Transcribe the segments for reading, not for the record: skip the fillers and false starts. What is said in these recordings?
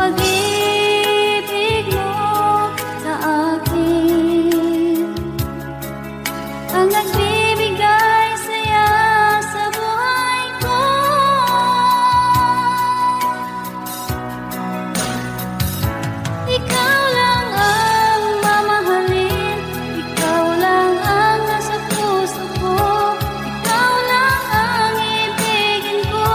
pag-ibig mo sa akin ang nagbibigay saya sa buhay ko. Ikaw lang ang mamahalin, ikaw lang ang nasa puso ko, ikaw lang ang ibigin ko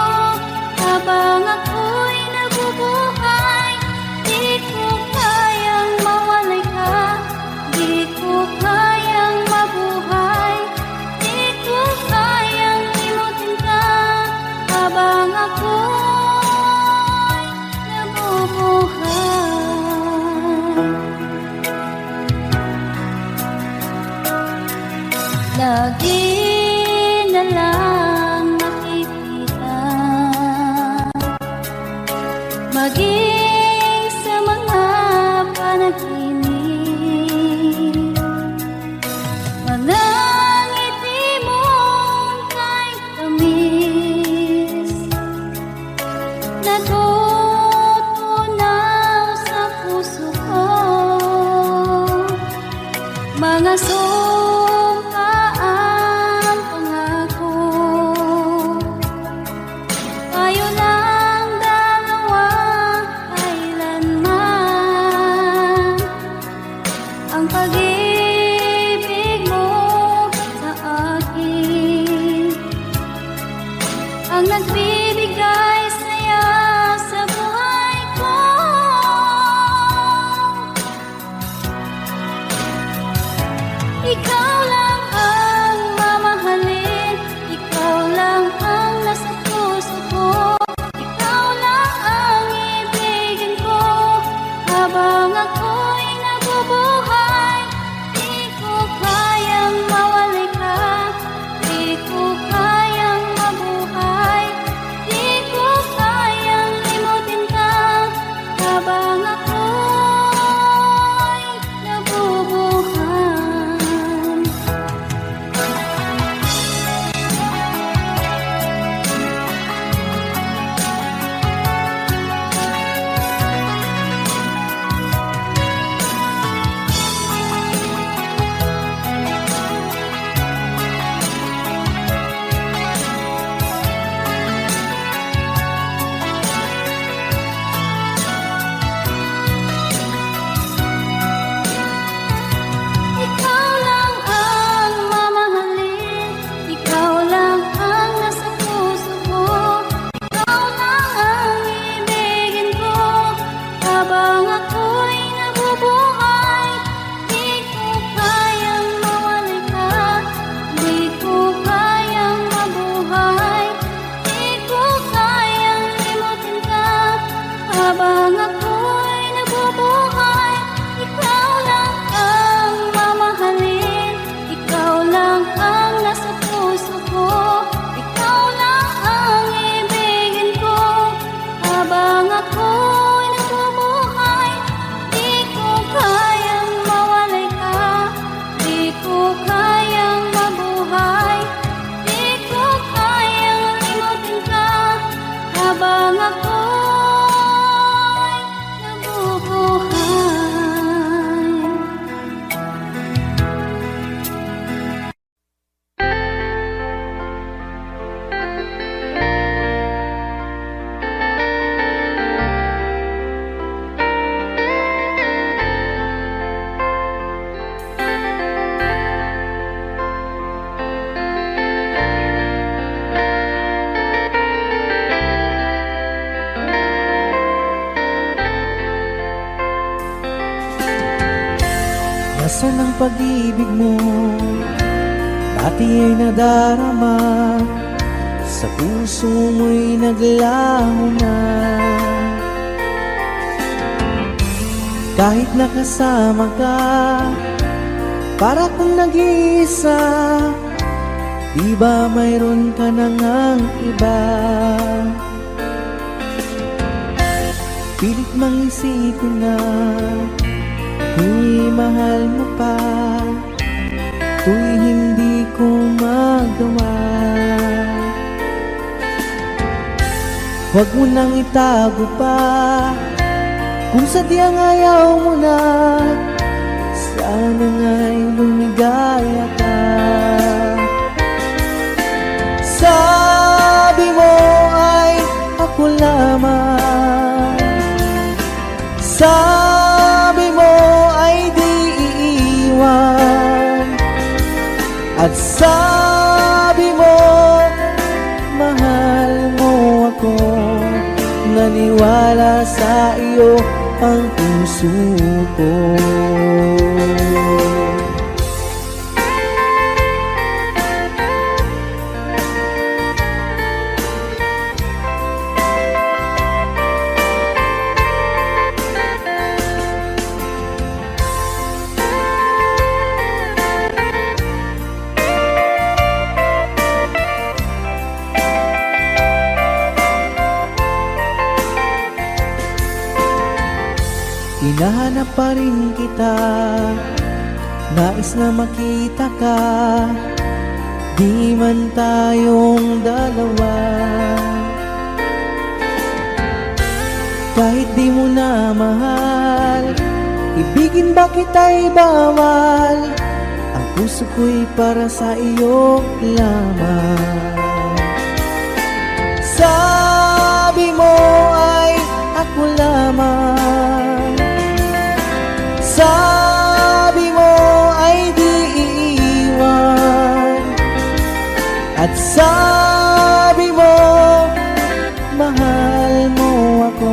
habang ako'y nabubuhay. Di ko kayang mawalay ka, di ko kayang mabuhay, di ko kayang limutin ka habang ako'y nabubuhay. Lagi na lang makikita, maging sa mga panaginip, mga ngiti mong kahit tamis, natutunaw sa puso ko. Mga sumpaang pangako, tayo lang dalawa kailanman. Ang pag-ibig mo sa akin ang nagbibigay saya sa buhay ko. Ikaw lang ang mamahalin, ikaw lang ang nasa puso ko, ikaw lang ang ibigin ko habang ako'y nabubuhay. Di ko kayang mawalay ka, di ko kayang mabuhay, di ko kayang limutin ka habang ako'y nabubuhay. Ikaw lang ang mamahalin, ikaw lang ang nasa puso ko, ikaw lang ang ibigin ko habang ako'y nabubuhay. Di ko kayang mawalay ka, di ko kayang mabuhay, di ko kayang limutin ka habang ako'y nabubuhay. Ikaw lang ang mamahalin, ikaw lang ang nasa puso ko, ikaw lang ang ibigin ko habang ako'y nabubuhay. Di ko kayang mawalay ka, di ko kayang mabuhay, di ko kayang limutin ka habang ako'y nabubuhay. Nasaan ang pag-ibig mo? Dati ay nadarama, sa puso mo'y naglaho na. Kahit nakasama ka, para kang nag-iisa, di ba mayroon ka na ngang iba? Pilit mang isipin na di mahal mo pa, to'y hindi ko magawa. Huwag mo nang itago pa, Kung sadyang ayaw mo na, sana nga'y lumigaya ka. Sabi mo ay ako lamang, sabi mo ay di iiwan, at sabi mo mahal mo ako. Naniwala sa iyo ang puso ko. Hinahanap pa rin kita, nais na makita ka, di man tayong dalawa. Kahit di mo na mahal, ibigin ba kita'y bawal? Ang puso ko'y para sa iyo lamang. Sabi mo ay ako lamang, sabi mo ay di iiwan, at sabi mo mahal mo ako.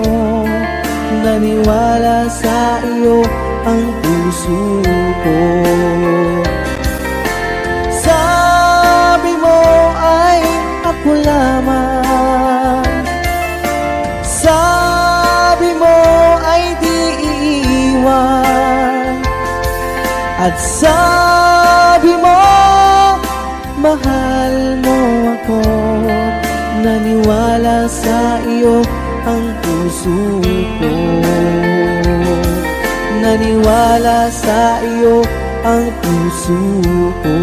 Naniwala sa iyo ang puso ko. Sabi mo ay ako lamang, sabi mo ay di iiwan, at sabi mo mahal mo ako. Naniwala sa iyo ang puso ko. Naniwala sa iyo ang puso ko.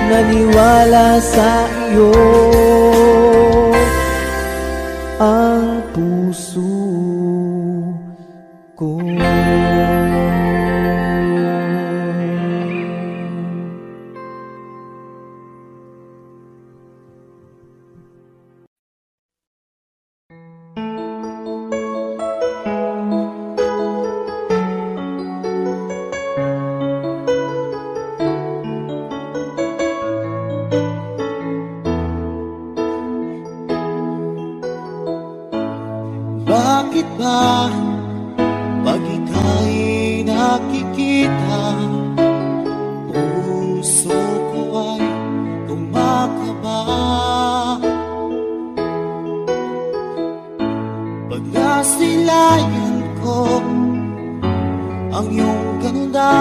Naniwala sa iyo ang puso ko. Bakit ba pag ika'y nakikita, puso ko ay kumakaba? Pag nasilayan ko ang iyong ganda,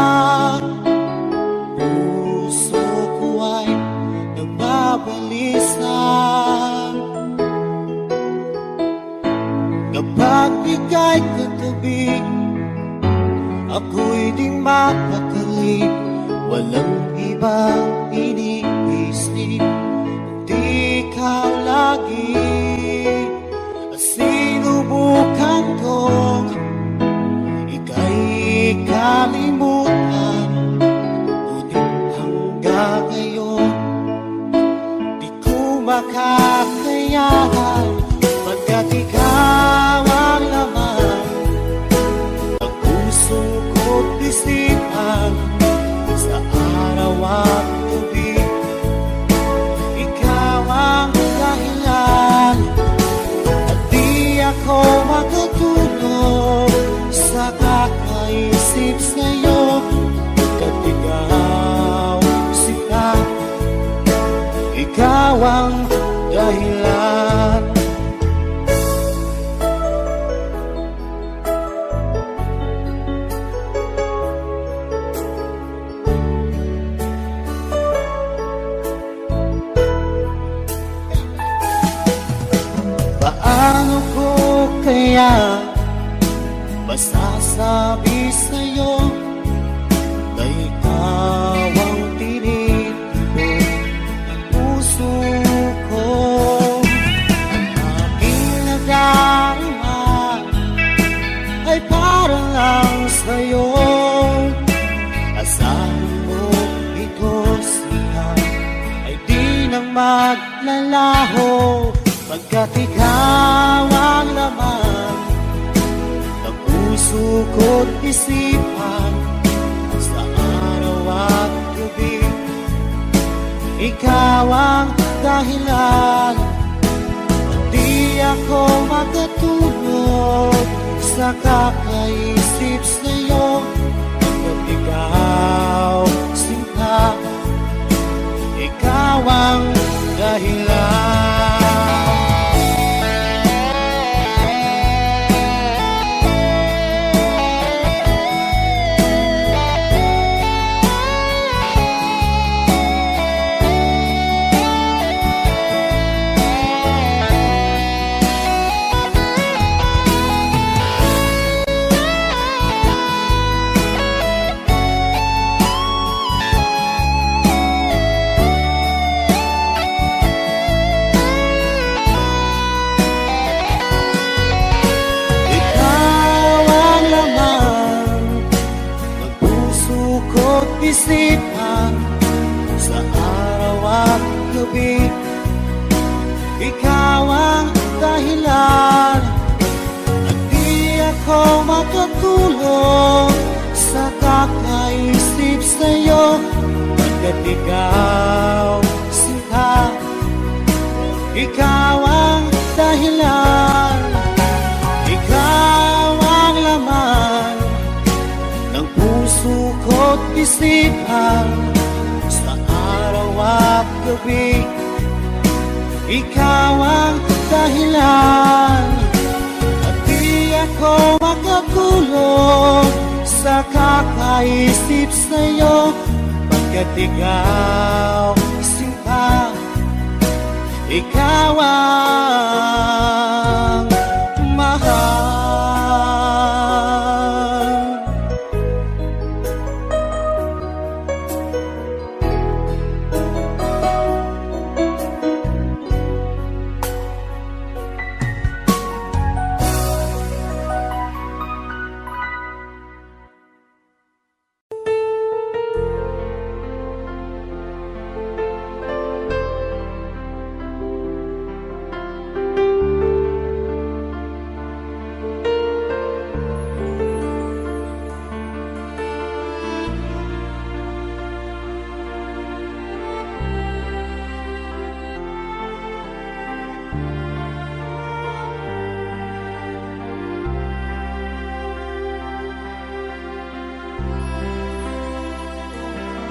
puso ko ay nagbabalisa. Kapag ika'y katabi, ako'y di mapakali. Walang ibang iniisip, kundi ikaw lagi. At sinubukan kong ika'y kalimutan, ngunit hanggang ngayon di ko makakayanan. Pagkat ikaw ang laman ng puso ko't isipan, sa araw at gabi ikaw ang dahilan. At di ako matutulog sa kakaisip sa'yo, pagkat ikaw sila, ikaw ang dahilan. Paano ko kaya masasabi sa'yo na ikaw ang tinitibok ng puso ko? Ang aking nadarama maglalaho pagkat ikaw ang laman ng puso ko't isipan sa araw at gabi. Ikaw ang dahilan, hindi ako makatulog sa kakaisip sa'yo. Pagkat ikaw sinta, ikaw ang dahilan. Isipan sa araw at gabi. Ikaw ang dahilan at di ako makatulog sa kakaisip sa'yo. Pagkat ikaw sinta, ikaw ang dahilan, ikaw ang laman ng puso ko't isipan sa araw at gabi. Ikaw ang dahilan at di ako makatulog sa kakaisip sa'yo. Pagkat ikaw sinta, ikaw ang mahal.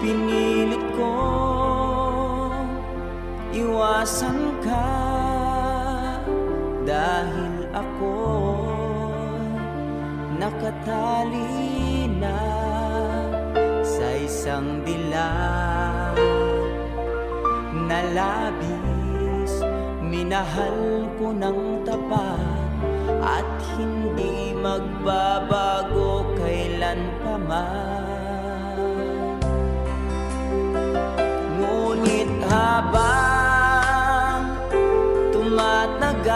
Pinilit ko iwasan ka dahil ako nakatali na sa isang dilag na labis. Minahal ko ng tapat at hindi magbabago kailan pa man. Ngunit habang tumatagal,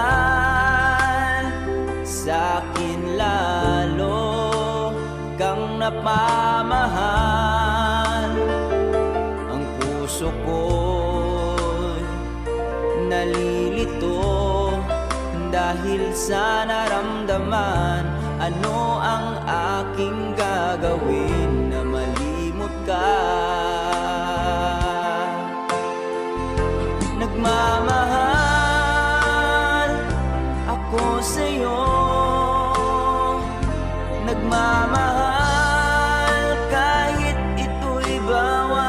sa'kin lalo kang napamahal. Ang puso ko'y nalilito dahil sa naramdaman. Ano ang aking gagawin na malimot ka? Nagmamahal ako sa'yo, nagmamahal kahit ito'y bawal.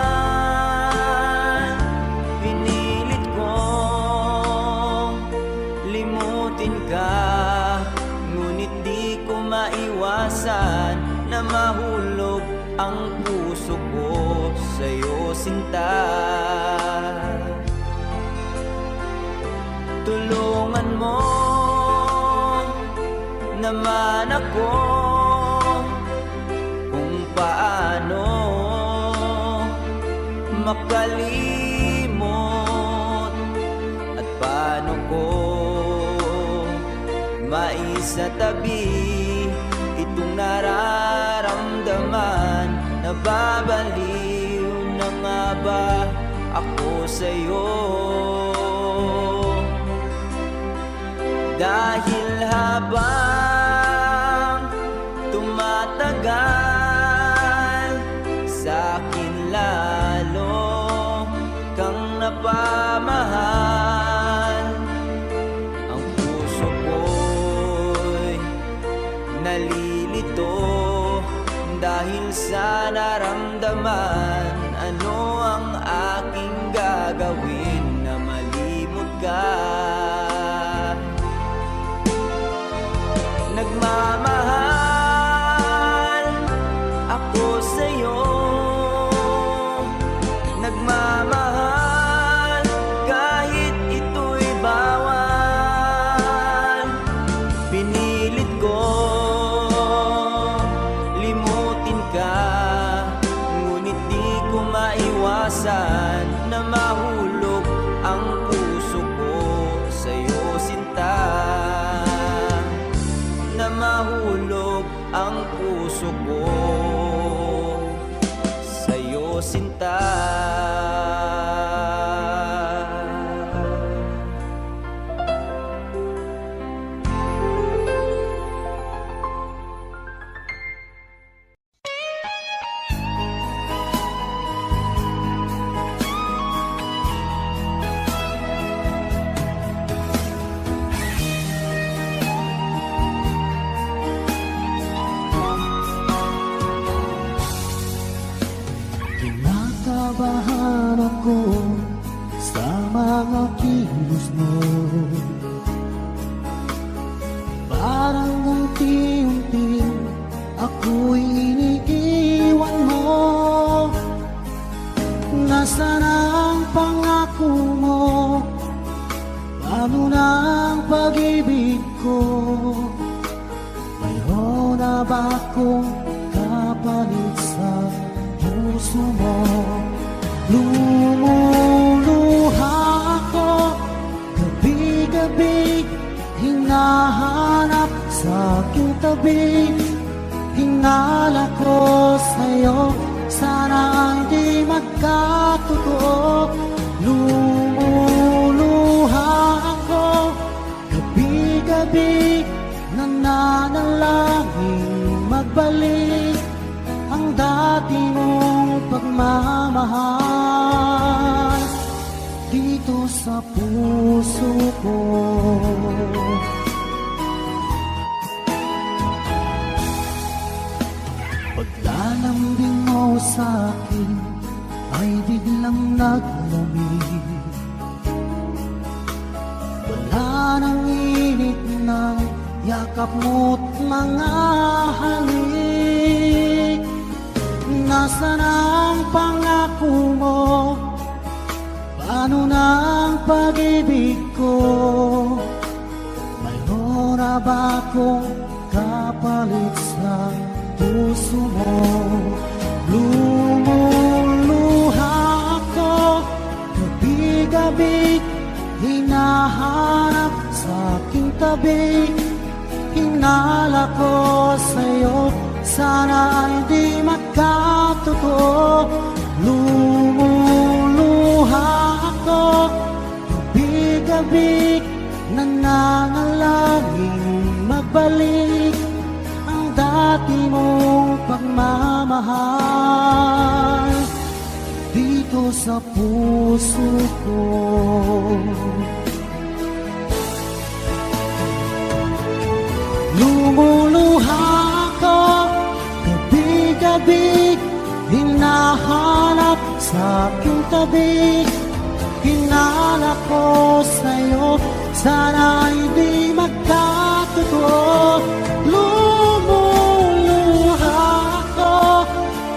Pinilit kong limutin ka, ngunit di ko maiwasan na mahulog ang puso ko sa'yo, sinta. Tulungan mo naman ako kung paano makalimot at paano ko maisatabi itong nararamdaman. Nababaliw na nga ba ako sa'yo. Dahil habang tumatagal, sa'kin lalo kang napamahal. Ang puso ko'y nalilito dahil sa naramdaman. Ano ang aking gagawin na malimot ka? Nagmamahal ako sa'yo, nagmamahal kahit ito'y bawal. Pinilit ko limutin ka, ngunit di ko maiwasan na mahulog ang puso ko sa'yo, sinta. Na mahulog ang puso ko sa'yo, sinta. Kinakabahan ako sa mga kilos mo. Parang unti-unti ako'y iniiwan mo. Nasaan ang pangako mo? Paano na ang pag-ibig ko? Mayroon na ba akong kapalit sa puso mo? Lumuluha ako gabi-gabi, hinahanap sa aking tabi. Hinala ko sa'yo, sana hindi magkatotoo. Lumuluha ako gabi-gabi, nananalangin magbalik ang dati mong pagmamahal dito sa puso ko. Paglalambing mo sa'kin ay biglang naglamig. Wala nang init ng yakap mo't mga halik. Nasaan ang pangako mo? Paano na ang pag-ibig ko? Mayroon na ba akong kapalit sa puso mo? Lumuluha ako gabi-gabi, hinahanap sa aking tabi. Hinala ko sa'yo, sana hindi magkatotoo. Lumuluha ako gabi-gabi, nananalangin magbalik ang dati mong pagmamahal dito sa puso ko. Lumuluha ako gabi-gabi, hinahanap sa aking tabi. Hinala ko sa'yo, sana hindi magkatotoo. Lumuluha ako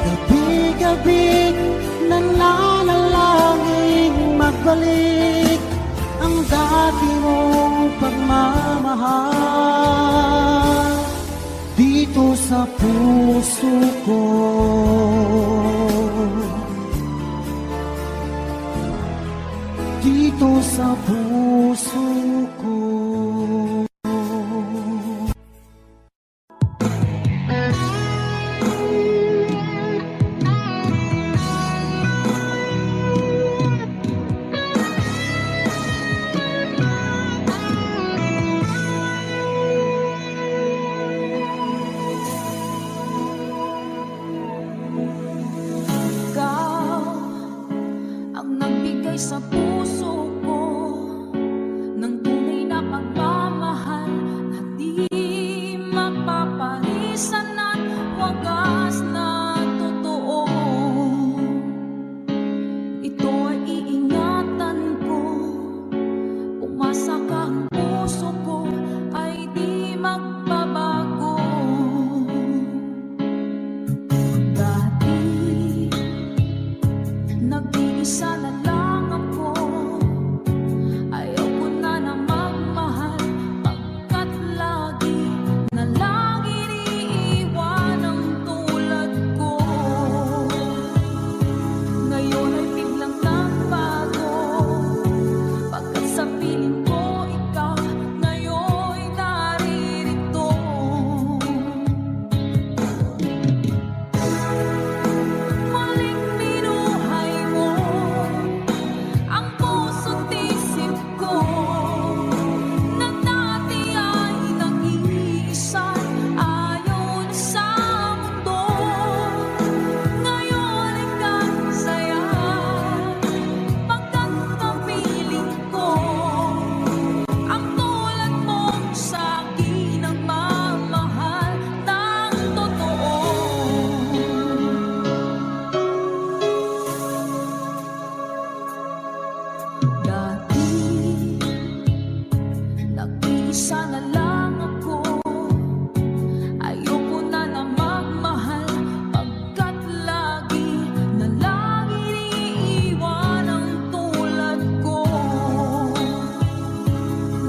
gabi-gabi, nananalangin magbalik ang dati mong pagmamahal dito sa puso ko. Dito sa puso ko. paparisan at wagas na totoo. Ito ay iingatan ko, umasa ka, ang puso ko ay di magbabago. Dati, nag-iisa na lang ako, ayaw ko na na magmahal, pagkat lagi na lang iniiwan ang tulad ko. Ngayon ay biglang nagbago, pagkat sa piling ko ikaw ngayon'y naririto. Muling binuhay mo ang puso't isip ko, na dati ay nag-iisa, ayaw na sa mundo. Ngayon ay kasaya, pagkat napiling ko ang tulad mo sa'kin ang mamahal ng totoo. Dati, nag-iisa na lang ako, ayoko na na magmahal, pagkat lagi na lang iniiwan ang tulad ko.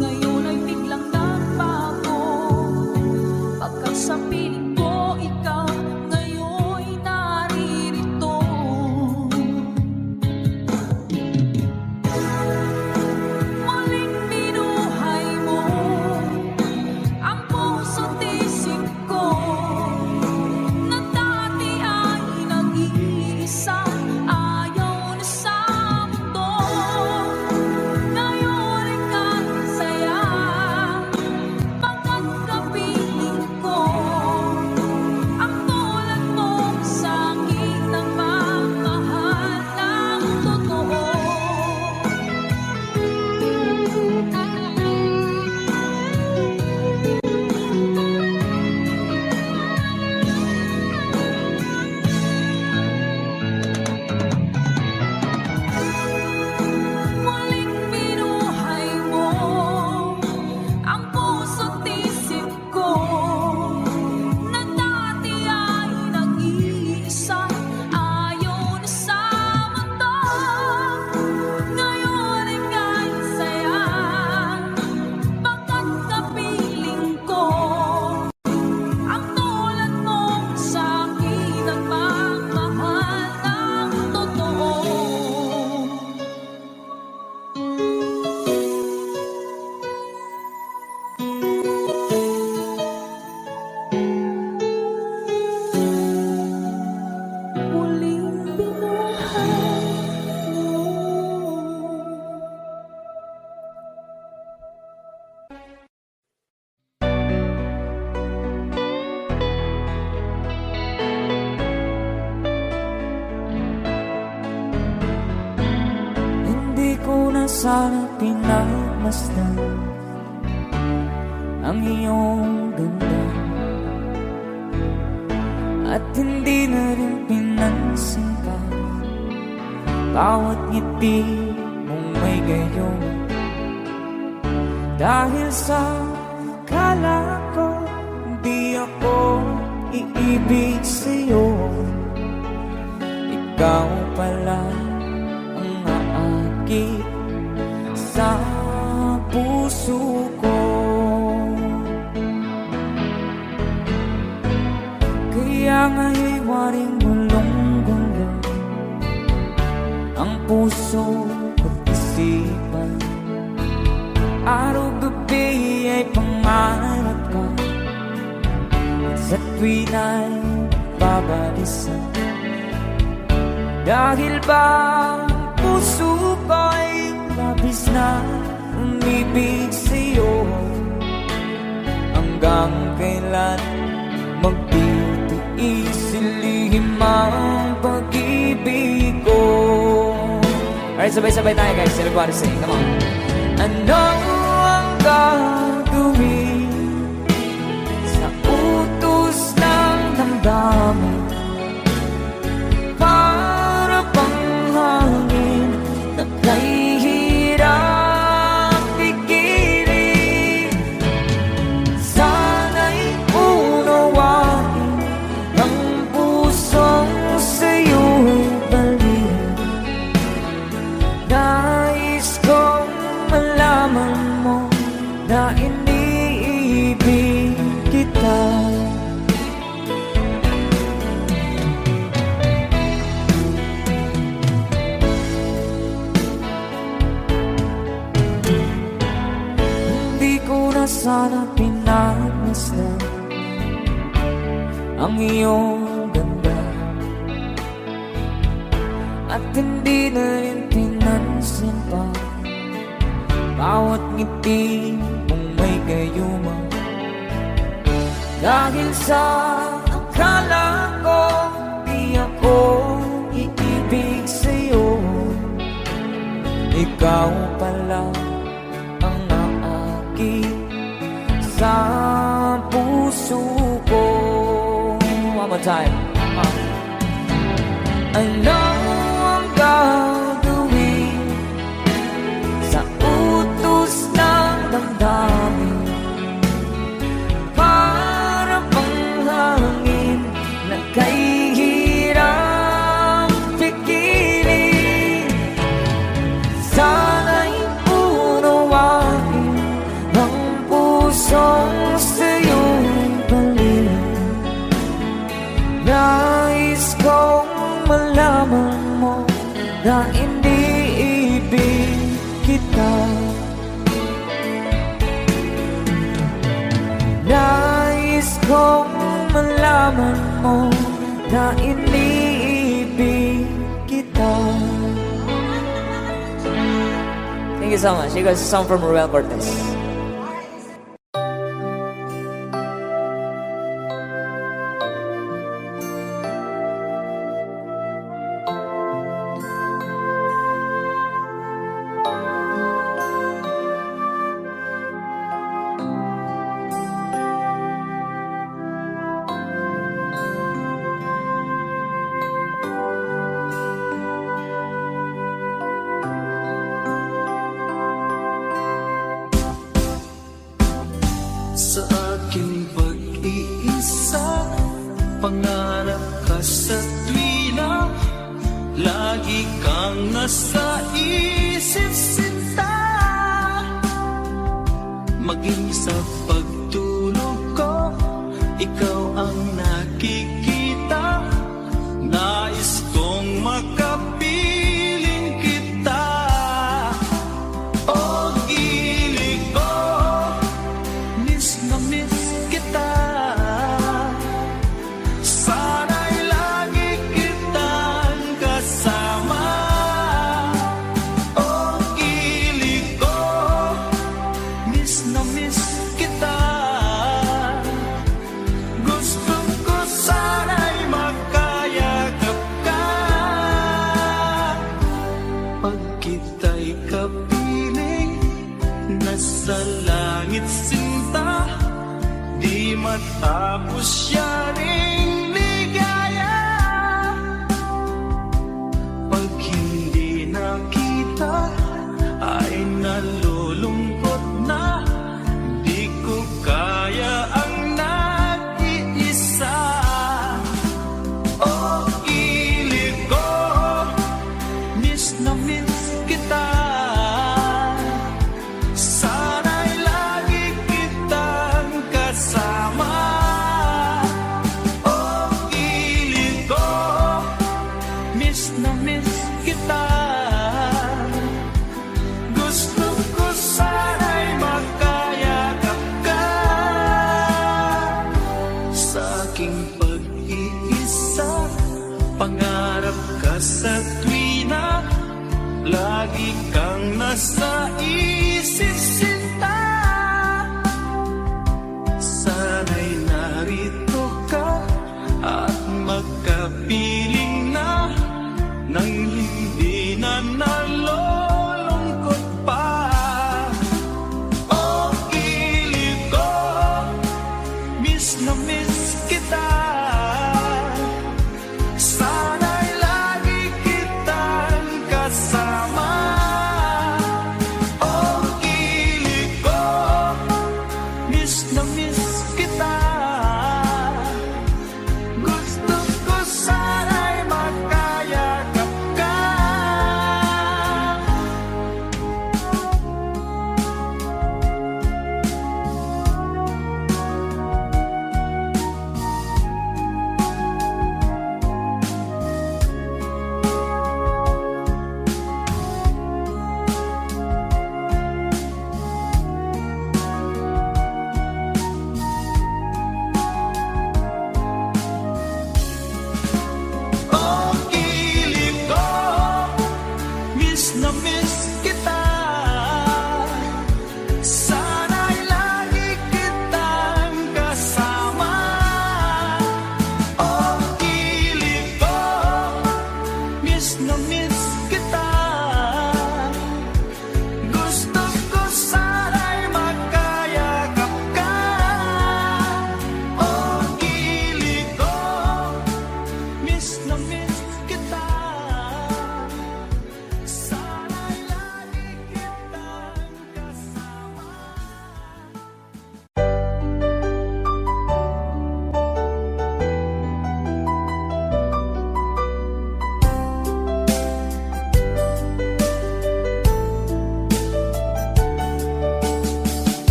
Ngayon ay biglang nagbago, pagkat sa piling ko ikaw ngayon'y naririto. Muling binuhay mo ang puso't isip ko, na dati ay nag-iisa, ayaw na sa mundo. Ngayon ay kasaya, pagkat kapiling ko ang tulad mo sa'kin ang mamahal ng totoo. Muling binuhay mo ang puso't isip ko, na dati ay nag-iisa, ayaw na sa mundo. Ngayon ay kasaya, pagkat kapiling ko ang tulad mo sa'kin ang mamahal ng totoo. Muling binuhay mo. Hindi ko na sana pinagmasdan ang iyong ganda, at hindi na rin pinansin pa bawat ngiti mong may gayon. Dahil sa kala ko di ako iibig sa'yo, ikaw pala ang aakit sa puso ko. Kaya nga'y waring gulong-gulong ang puso ko't isipan. Araw-gabi ay pangarap ka, at sa tuwin ay babalisan. Dahil ba ang puso ko'y labis na umibig sa'yo, hanggang kailan magtitiis ilihim ang pag-ibig ko. Alright, sabay-sabay tayo guys. Everybody sing, come on. Ano ang gagawin sa nagmasdan ang iyong ganda, at hindi na rin pinansin pa bawat ngiti mong may gayuma. Dahil sa akala ko di ako iibig sa'yo, ikaw pala ang naakit sa puso ko. One more time. Ano ang gagawin sa utos ng damdamin? Para bang hangin na kay hirap pigilan. Sana'y unawain ang pusong sa'yo'y balik. Nais kong malaman mo na iniibig kita. Nais kong malaman mo na iniibig kita. Thank you so much. You guys, a song from Ruel Cortez. Sa aking pag-iisa, pangarap ka sa tuwina, lagi kang nasa isip sinta. Maging sa pagtulog ko, ikaw ang nakikita. Nais kong makapiling kita. O gilig ko, miss na miss kita. Sana'y lagi kitang kasama. O gilig ko, miss na miss kita. Gusto ko sana'y magkayakap ka. Pag kita'y kapiling, nasa langit sinta, di matapos siya ring ligaya. Pag hindi nakita, ay nalulungkot na. Di ko kaya ang nag-iisa. O ilig ko, miss na miss kita. Sana'y lagi kitang kasama. O ilig ko, miss na miss kita. Gusto ko sana'y magkayakap ka. Sa aking pag-iisa, pangarap ka sa tuwina, lagi kang nasa isip sinta. Sana'y narito ka at magkapiling na, nang hindi na nalulungkot pa. O ilig ko, miss na miss kita. Sana'y lagi kitang kasama. O ilig ko, miss na miss kita. Gusto ko sana'y magkayakap ka.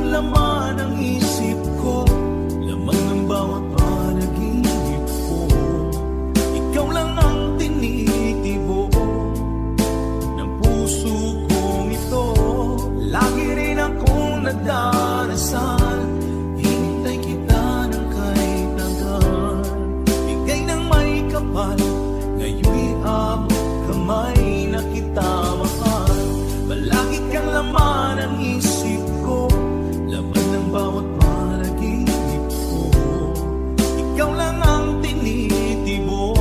laman ng isip ko, laman ng bawat panaginip ko. Ikaw lang ang tinitibo ng puso kong ito. Lagi rin akong nagdarasal, hinintay kita ng kahit hanggan. Bigay ng may kapal, ngayon'y abot kamay na kita mahal. Palagi kang laman ng isip ko, laman ng bawat panaginip ko. Ikaw lang ang tinitibok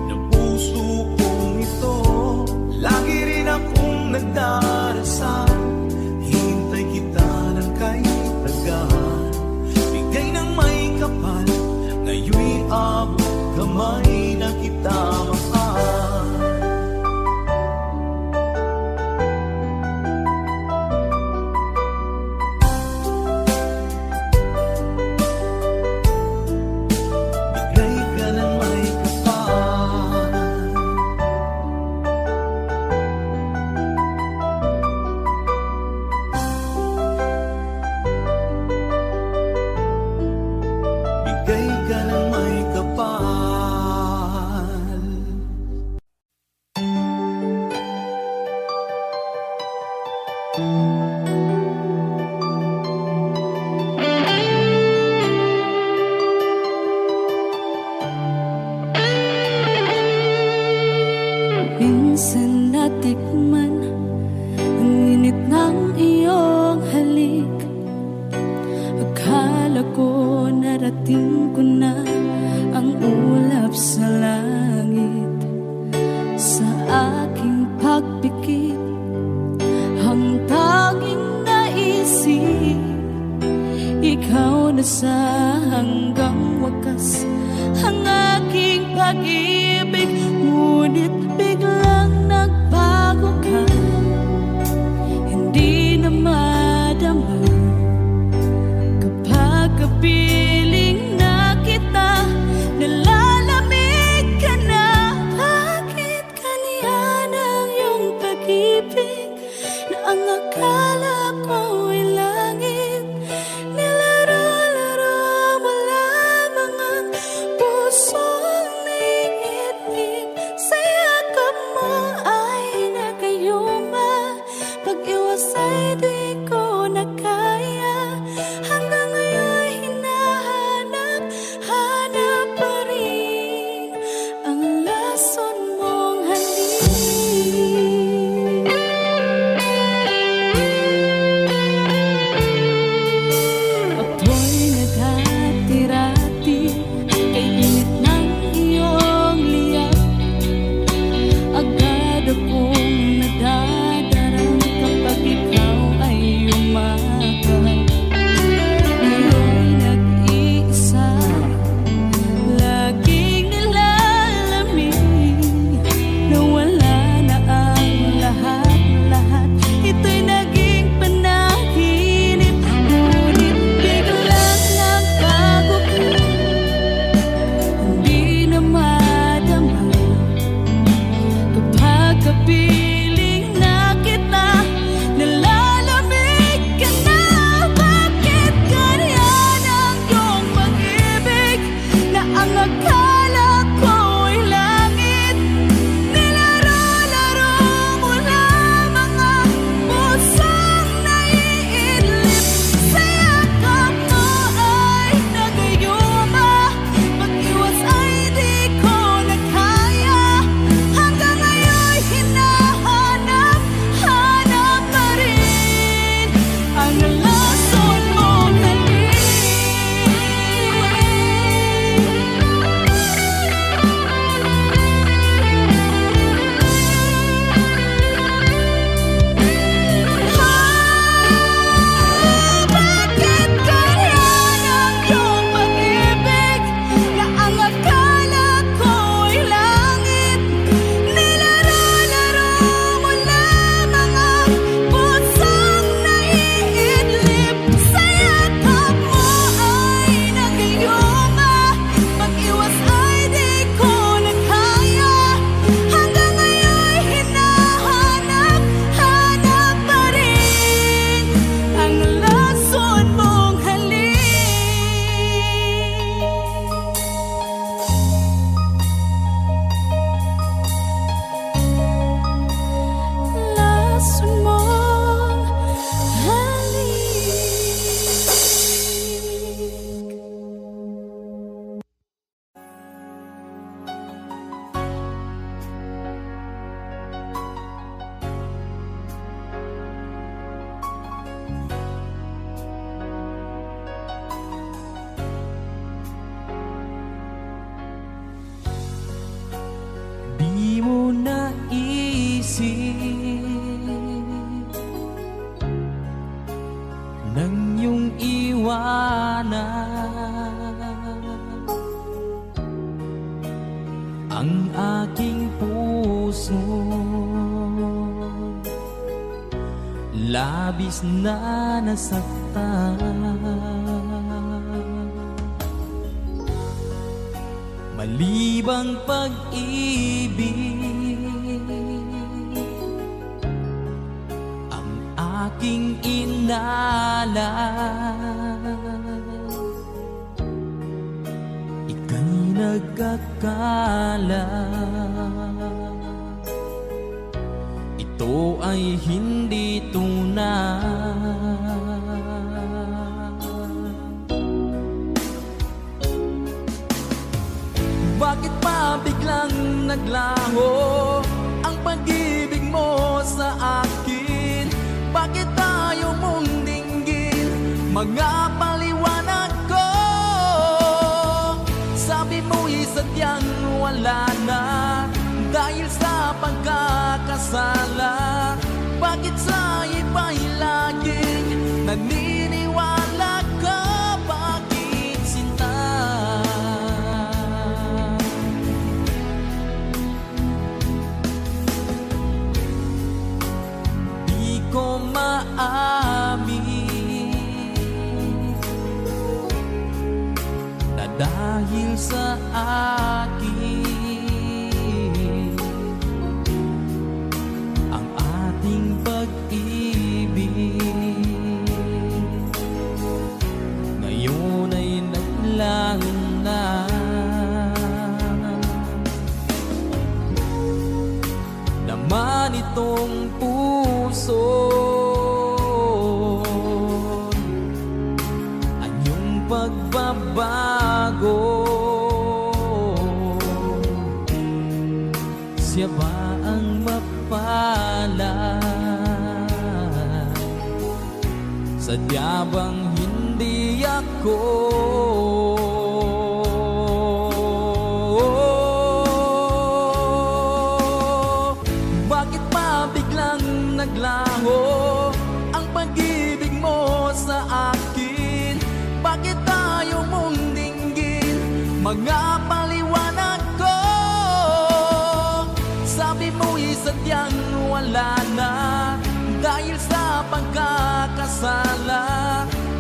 ng puso kong ito. Lagi rin akong nagdarasal, hintay kita ng kahit tagal. Bigay ng may kapal, ngayon'y abot kamay na kita mahal. Bigay ka ng may kapal. Bigay ka ng may kapal. Minsan natikman ang init ng iyong halik. Akala ko narating ko na ang ulap sa langit. Sa aking pagpikit, ang tanging naisip, ikaw na sa hanggang wakas ang aking pag-ibig. Ngunit biglang nagbago ka, hindi na madama kapag kapiling na kita. Nalalamig ka na, bakit kaniya ng iyong pag-ibig na ang akala ko ay langit? Nilaro-laro mo lamang ang pusong naiinip. Sa yakap mo ay nagayuma, pag-iwas ay di ko na kaya. Hanggang ngayon hinahanap pa rin ang lason mong halik. Ako'y naghati-rati kay init ng iyong liyak. Agad akong nadadarang kapag ikaw ay naisip nang iyong iwanan ang aking puso. Labis na nasaktan, malibang pag-ibig ang aking inalan. Ika'y nagkakala, ito ay hindi tunay. Bakit pa biglang naglaho ang pag-ibig mo sa akin? Bakit tayo mong dinggin mga paliwanag ko? Sabi mo'y sadyang wala na dahil sa pagkakasala. Bakit sa iba'y laging naniniwala ka? Bakit sinta? Di ko maamin na dahil sa akin ang ating pag-ibig ngayon ay naglaho na. Naman itong puso anyong pagbabago. Siya ba ang mapalad? Sadya bang hindi ako? Bakit pa biglang naglaho ang pag-ibig mo sa akin? Bakit tayo mong dinggin mga paliwanag ko? Sabi mo'y sadyang wala na dahil sa pagkakasala.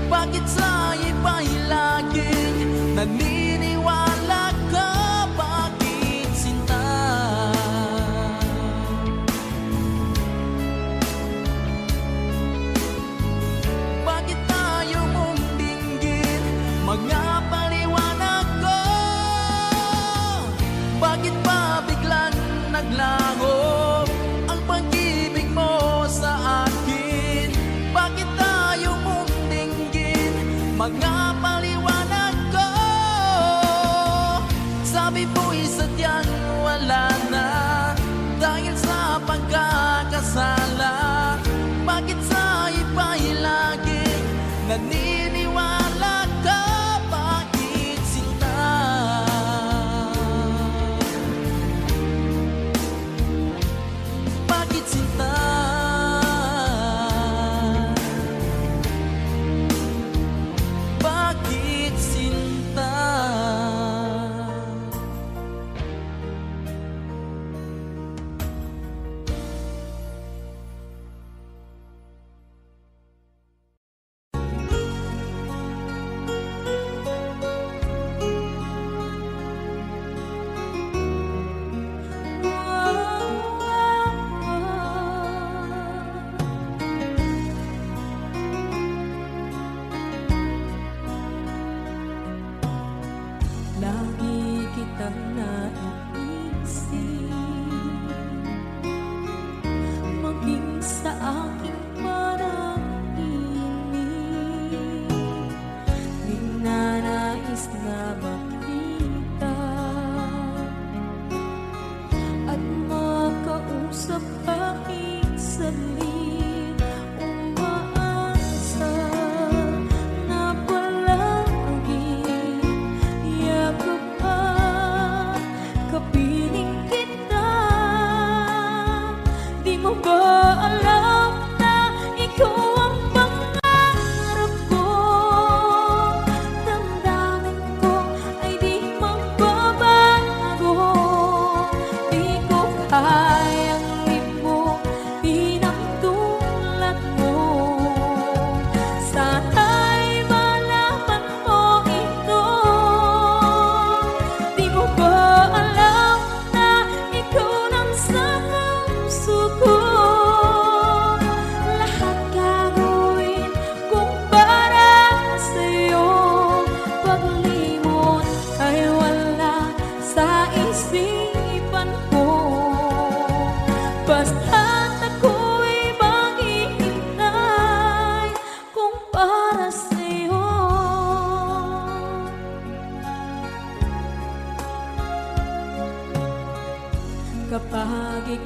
Bakit sa iba'y laging naniniwala ka? Bakit sinta? Bakit tayo mong dinggin mga paliwanag ko? Bakit pa biglang naglaho ang pag-ibig mo sa akin? Bakit tayo mong dinggin mga paliwanag ko? Sabi mo'y sadyang wala na dahil sa pagkakasala. Bakit sa iba'y laging naniniwala ka? Bakit sinta? Bakit sinta? Bakit sinta?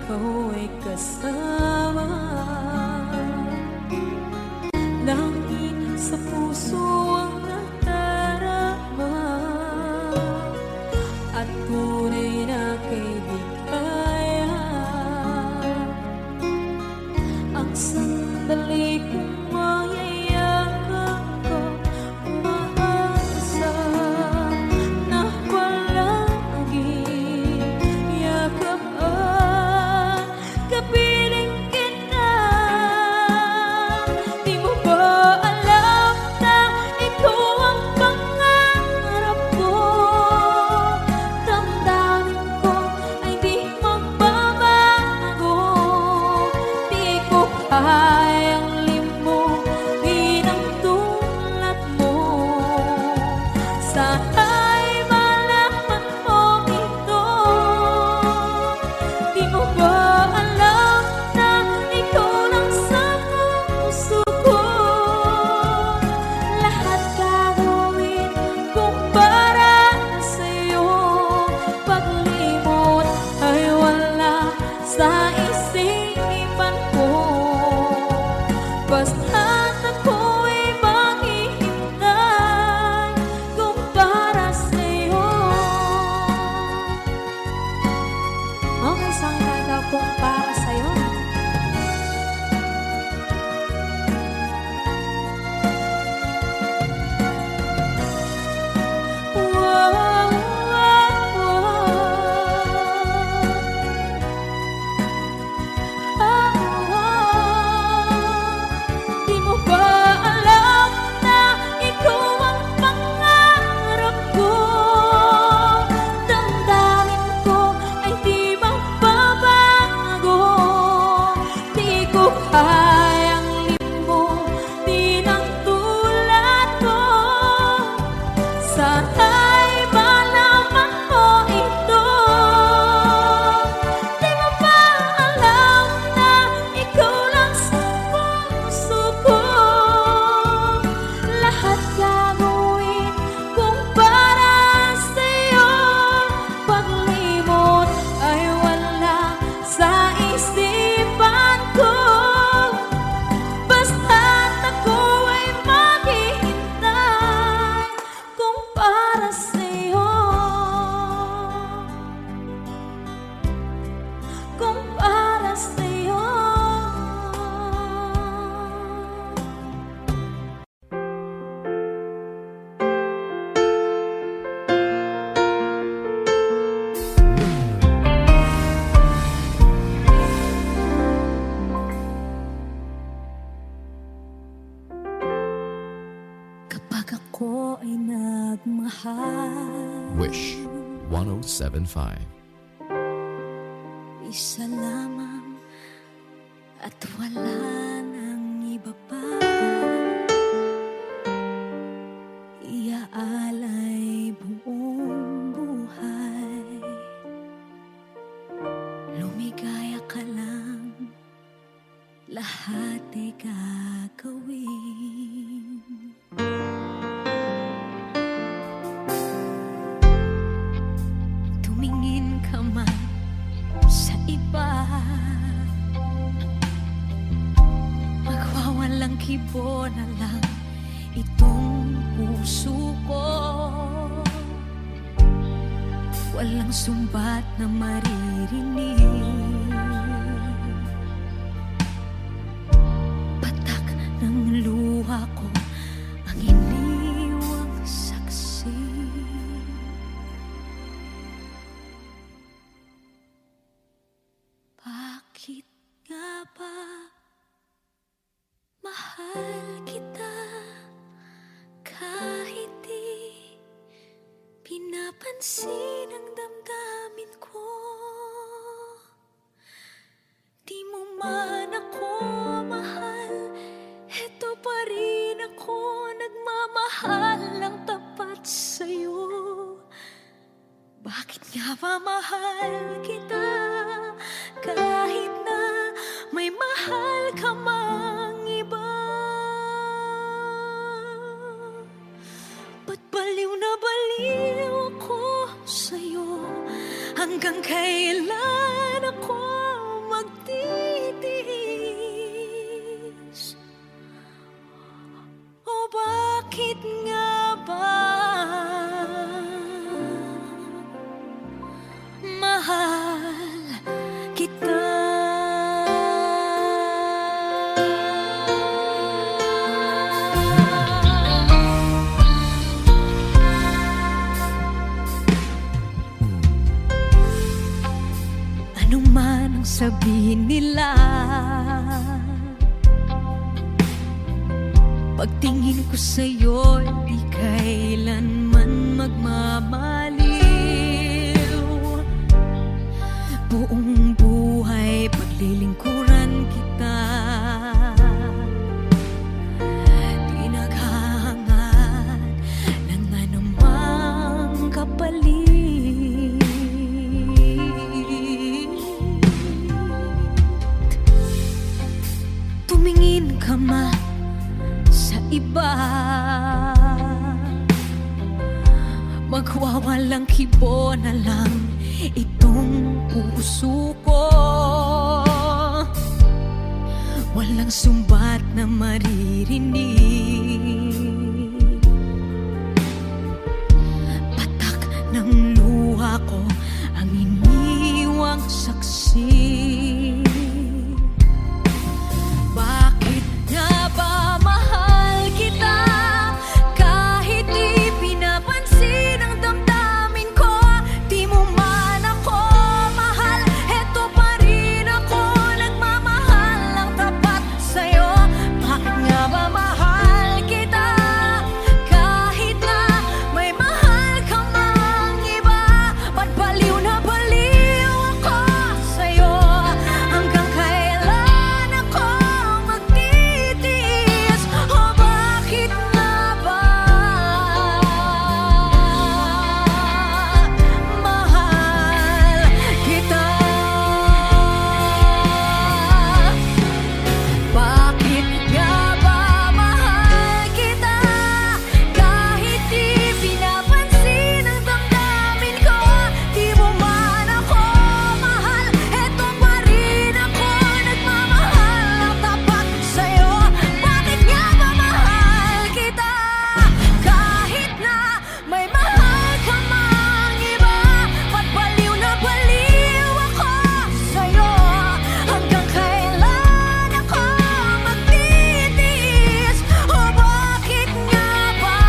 ikaw ay kasama. Langit sa puso ang nadarama, at tunay na kaibigan. Ang sandali kong mayayakap ko, umaasa na palaging yakap at kapiling kita. Di mo ba alam na ito ang pangarap ko? Damdamin ko ay di magbabago. Di ko kayang limutin ang tulad mo. Sana'y malaman mo ito. Di mo ba alam na ikaw lang sa puso ko? Lahat gagawin kung para sa'yo. Paglimot ay wala sa isipan ko. Basta't ako'y maghihintay kung para sa'yo. Ang isang kanta kung para sa'yo. Wow, wow, Di mo ba alam na ikaw ang pangarap ko? Damdamin ko ay di magbabago. Di ko kayang limutin ang tulad mo. Sana'y malaman mo ito. Di mo ba alam na ikaw lang sa puso ko? Lahat gagawin kung para sa'yo. Paglimot ay wala sa isipan ko. Basta't ako ay maghihintay kung para sa'yo. Kung para sa'yo. Kapag ako ay nagmahal, Wish 1075. isa lamang at wala nang iba pa. Iaalay buong buhay. Lumigaya ka lang, lahat ay gagawin. Tumingin ka man sa iba, magwawalang kibo na lang itong puso ko. Walang sumbat na maririnig, patak ng luha ko ang iniwang saksi. Bakit nga ba mahal kita kahit di pinapansin ang damdamin ko? Di mo man ako mahal, eto pa rin ako nagmamahal ng tapat sa'yo. Bakit nga ba mahal kita kahit na may mahal ka mang iba? Ba't baliw na baliw ako sa'yo? Hanggang kailan ako Bakit nga ba mahal kita? Ano man ang sabihin nila, pagtingin ko sa'yo, di kailanman magmamaliw. Buong buhay paglilingkuran kita, di naghahangad ng anumang kapalit. Tumingin ka man sa iba, magwawalang kibo na lang itong puso ko. Walang sumbat na maririnig, patak ng luha ko ang iniwang saksi. Bakit nga ba mahal kita? Kahit di pinapansin ang damdamin ko, di mo man ako mahal, eto pa rin ako nagmamahal ng tapat sa'yo. Bakit nga ba mahal kita? Kahit na may mahal ka mang iba, ba't baliw na baliw ako sa'yo? Hanggang kailan ako magtitiis? O bakit nga ba mahal kita? Bakit nga ba mahal kita? Kahit di pinapansin ang damdamin ko, di mo man ako mahal, eto pa rin ako nagmamahal ng tapat sa'yo. Bakit nga ba mahal kita? Kahit na may mahal ka mang iba, ba't baliw na baliw ako sa'yo? Hanggang kailan ako magtitiis? O bakit nga ba?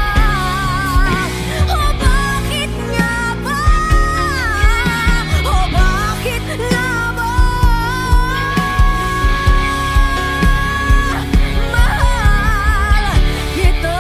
O bakit nga ba? O bakit nga ba? Mahal kita.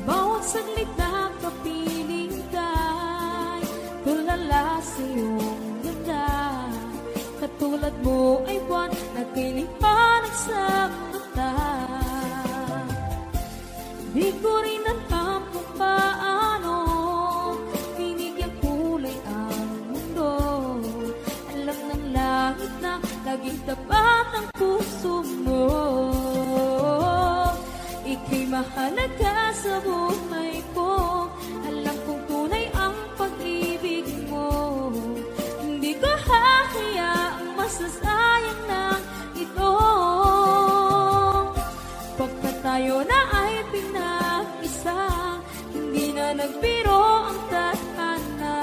Bawat saglit na kapiling ka'y tulala sa iyong ganda. Katulad mo ay buwan na tinipanag sa mata. Di ko rin alam kung paano binigyan kulay ang mundo. Alam ng langit na laging tapat ang puso mo. Ika'y mahalaga sa buhay ko. Alam kong tunay ang pag-ibig mo. Hindi ko hahayaang masasayang na ito. Pagkat tayo na ay pinag-isa, hindi na nagbiro ang tadhana.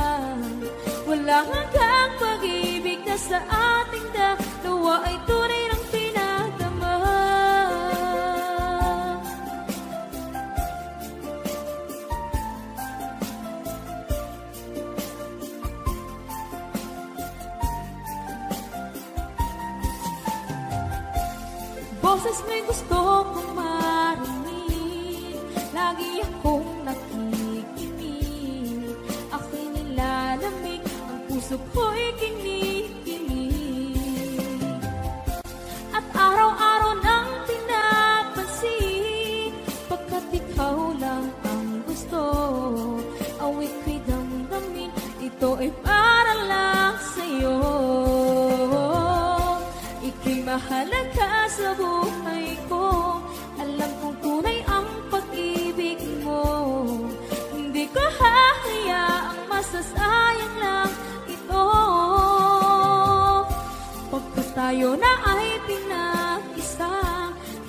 Walang hanggang pag-ibig na sa ating dalawa ay tunay ng pinagdama. boses mo'y gusto kong marinig. Lagi akong nakikinig, ako'y nilalamig, ang puso ko'y kinikilig. At araw-araw nang pinapansin, pagkat ikaw lang ang gusto. Awit ko'y damdamin, ito ay para lang sa'yo. Ika'y mahalaga sa buhay ko, alam kong tunay ang pag-ibig mo. Hindi ko hahayaang masasayang lang ito. Pagkat tayo na ay pinag-isa,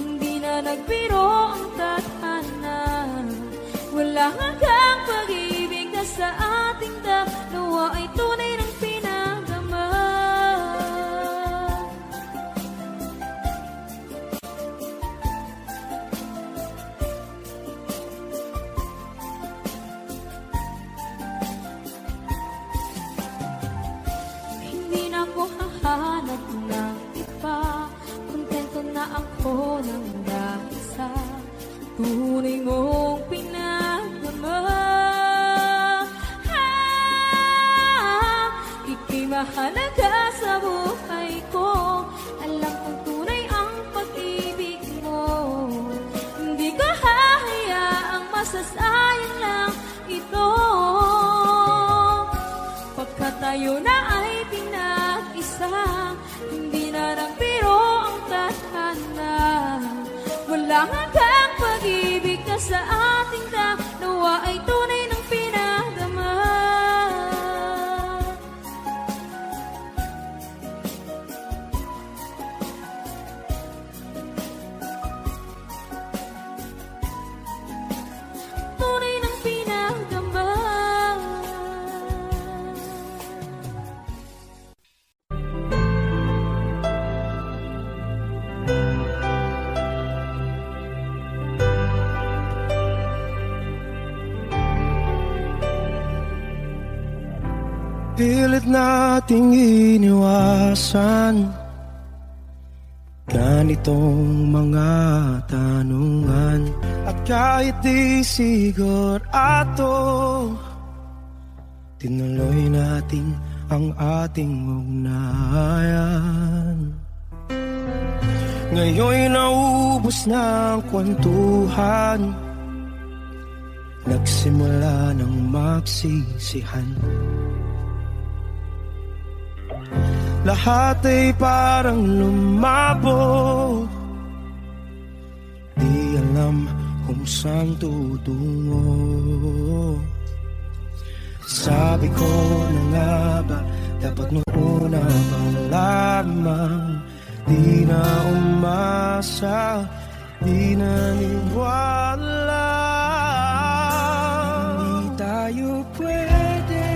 hindi na nagbiro ang tadhana. Wala hanggang pag-ibig na sa ating dalawa ay tunay ng pinagdama. Hindi na ako hahanap ng iba, kontento na ako ng dahil sa tunay mong pinagdama. Ika'y mahalaga sa buhay ko, alam kong tunay ang pag-ibig mo. Hindi ko hahayaang masasayang lang ito. Pagkat tayo na ay pinag-isa, hindi na nagbiro ang tadhana. Wala hanggang pag-ibig na sa ating dalawa ay tunay ng pinagdama. Tunay ng pinagdama. Pilit nating iniwasan ganitong mga tanungan. At kahit di sigurado, tinuloy natin ang ating ugnayan. Ngayon'y naubos na ang kwentuhan, nagsimula ng magsisihan. Lahat ay parang lumabo, di alam kung saan tutungo. Sabi ko na nga ba, dapat nung una pa lamang, di na umasa, di naniwala. Hindi tayo pwede,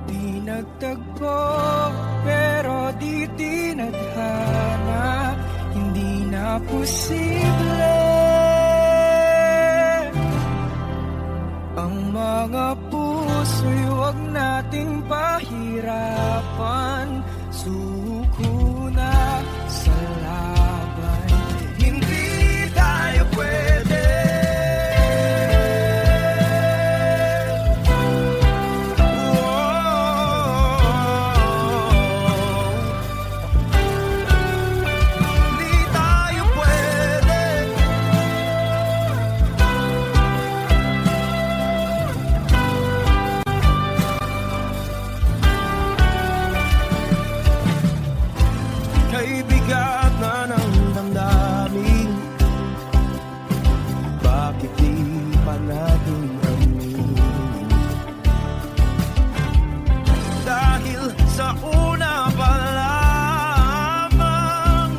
di nagtagpo, pero di tinadhana. Hindi na posible ang mga puso'y huwag nating pahirapan. Suko na sa laban, hindi tayo pwede. Hindi tayo pwede. Kay bigat na ng damdamin, bakit di pa natin aminin? Dahil sa una pa lamang,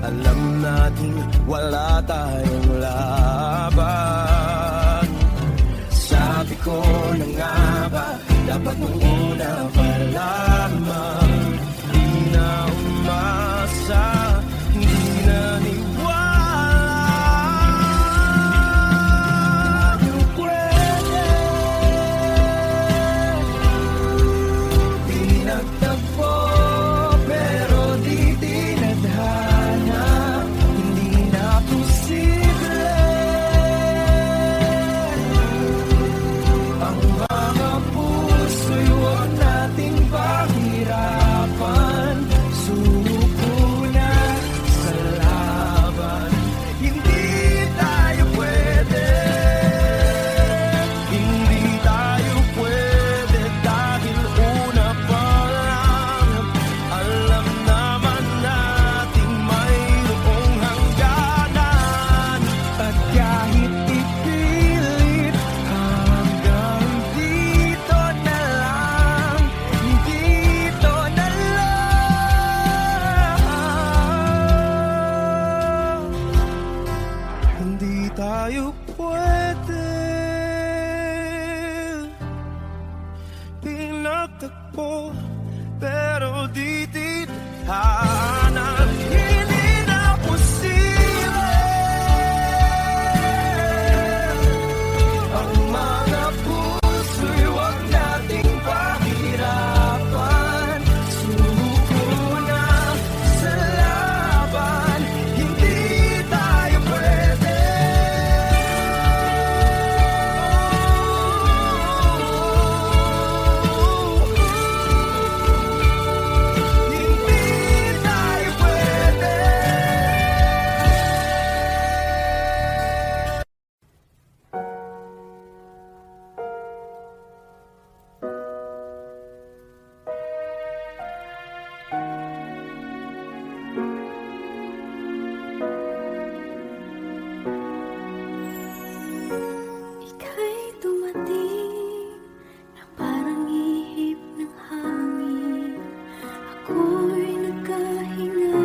alam natin wala tayong laban. Sabi ko na nga ba, dapat nung una pa lamang, di na umasa, hindi naniwala. Di pwede, di nagtagpo, pero di ako, pero di tithanan. Hindi na posible ang mga puso'y huwag nating pahirapan. Sumuko na sa laban, hindi tayo pwede. Hindi tayo pwede. Ika'y dumating na parang ihip ng hangin. Ako'y nagkahinga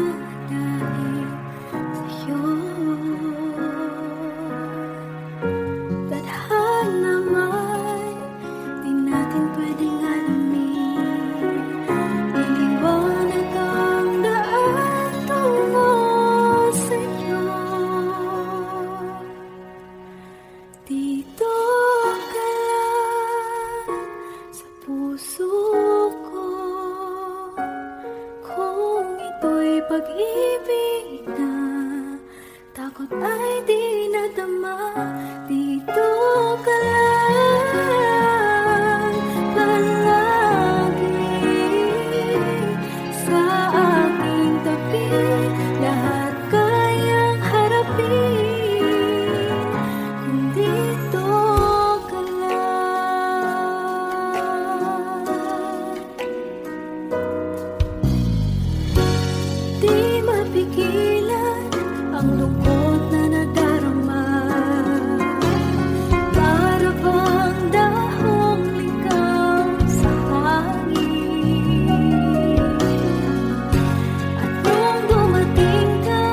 dahil sa'yo. Tadhana man, di natin pwedeng alamin. Iliwanag ang daan tungo sa'yo. Dito ka lang sa puso ko. Kung ito'y pag-ibig na, takot ay di nadama. Dito ka lang palagi sa aking tabi. Lahat kayang harapin kung dito ka lang. Di mapigilan ang lungkot na nadarama. Para bang dahong ligaw sa hangin. At nung dumating ka,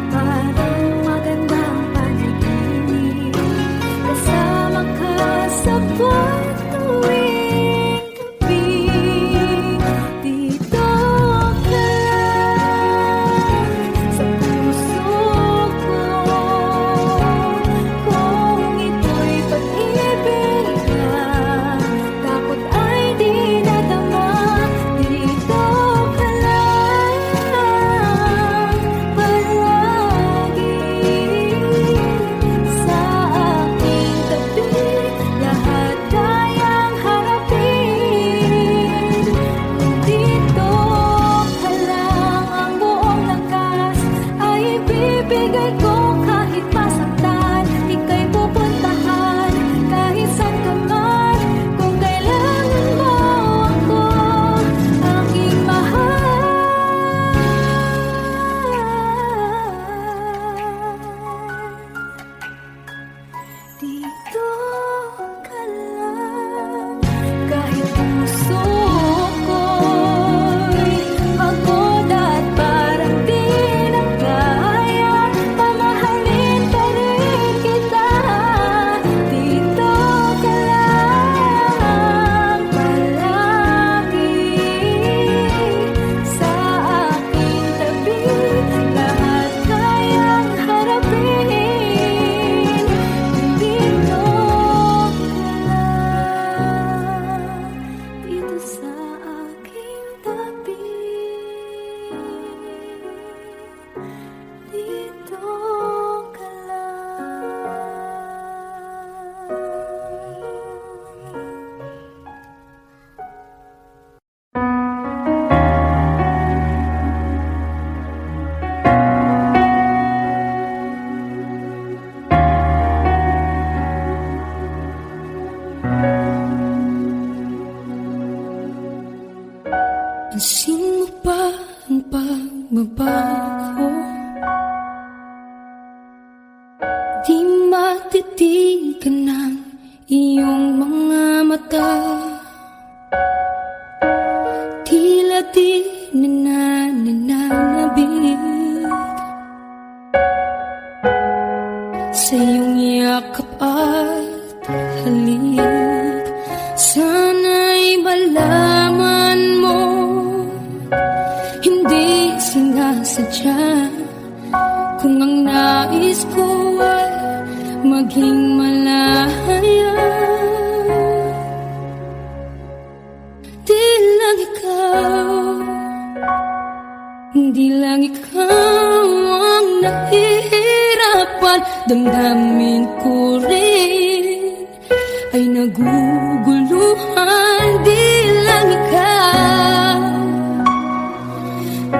parang magandang panaginip. Kasama ka sa buwan tuwing gabi. Dito ka lang sa puso ko. Kung ito'y pag-ibig na, takot ay di nadama. Dito ka lang palagi sa aking tabi. Lahat kayang harapin kung dito ka lang. Ang buong lakas ay ibibigay ko kahit masaktan. Ika'y pupuntahan kahit saan ka man. Kung kailangan mo ako, aking mahal. Dito ka lang kahit puso ko'y pagod at parang di na kaya. Mamahalin pa rin kita. Dito ka lang palagi sa aking tabi. Lahat kayang harapin kung dito ka lang. Dito sa aking tabi. Dito ka Pansin mo ba ang pagbabago? Di matitigan ng iyong mga mata. Tila di nananabig sa iyong yakap at halik. Sana'y malaman maging malaya. Di lang ikaw, di lang ikaw ang nahihirapan. Damdamin ko rin ay naguguluhan. Di lang ikaw,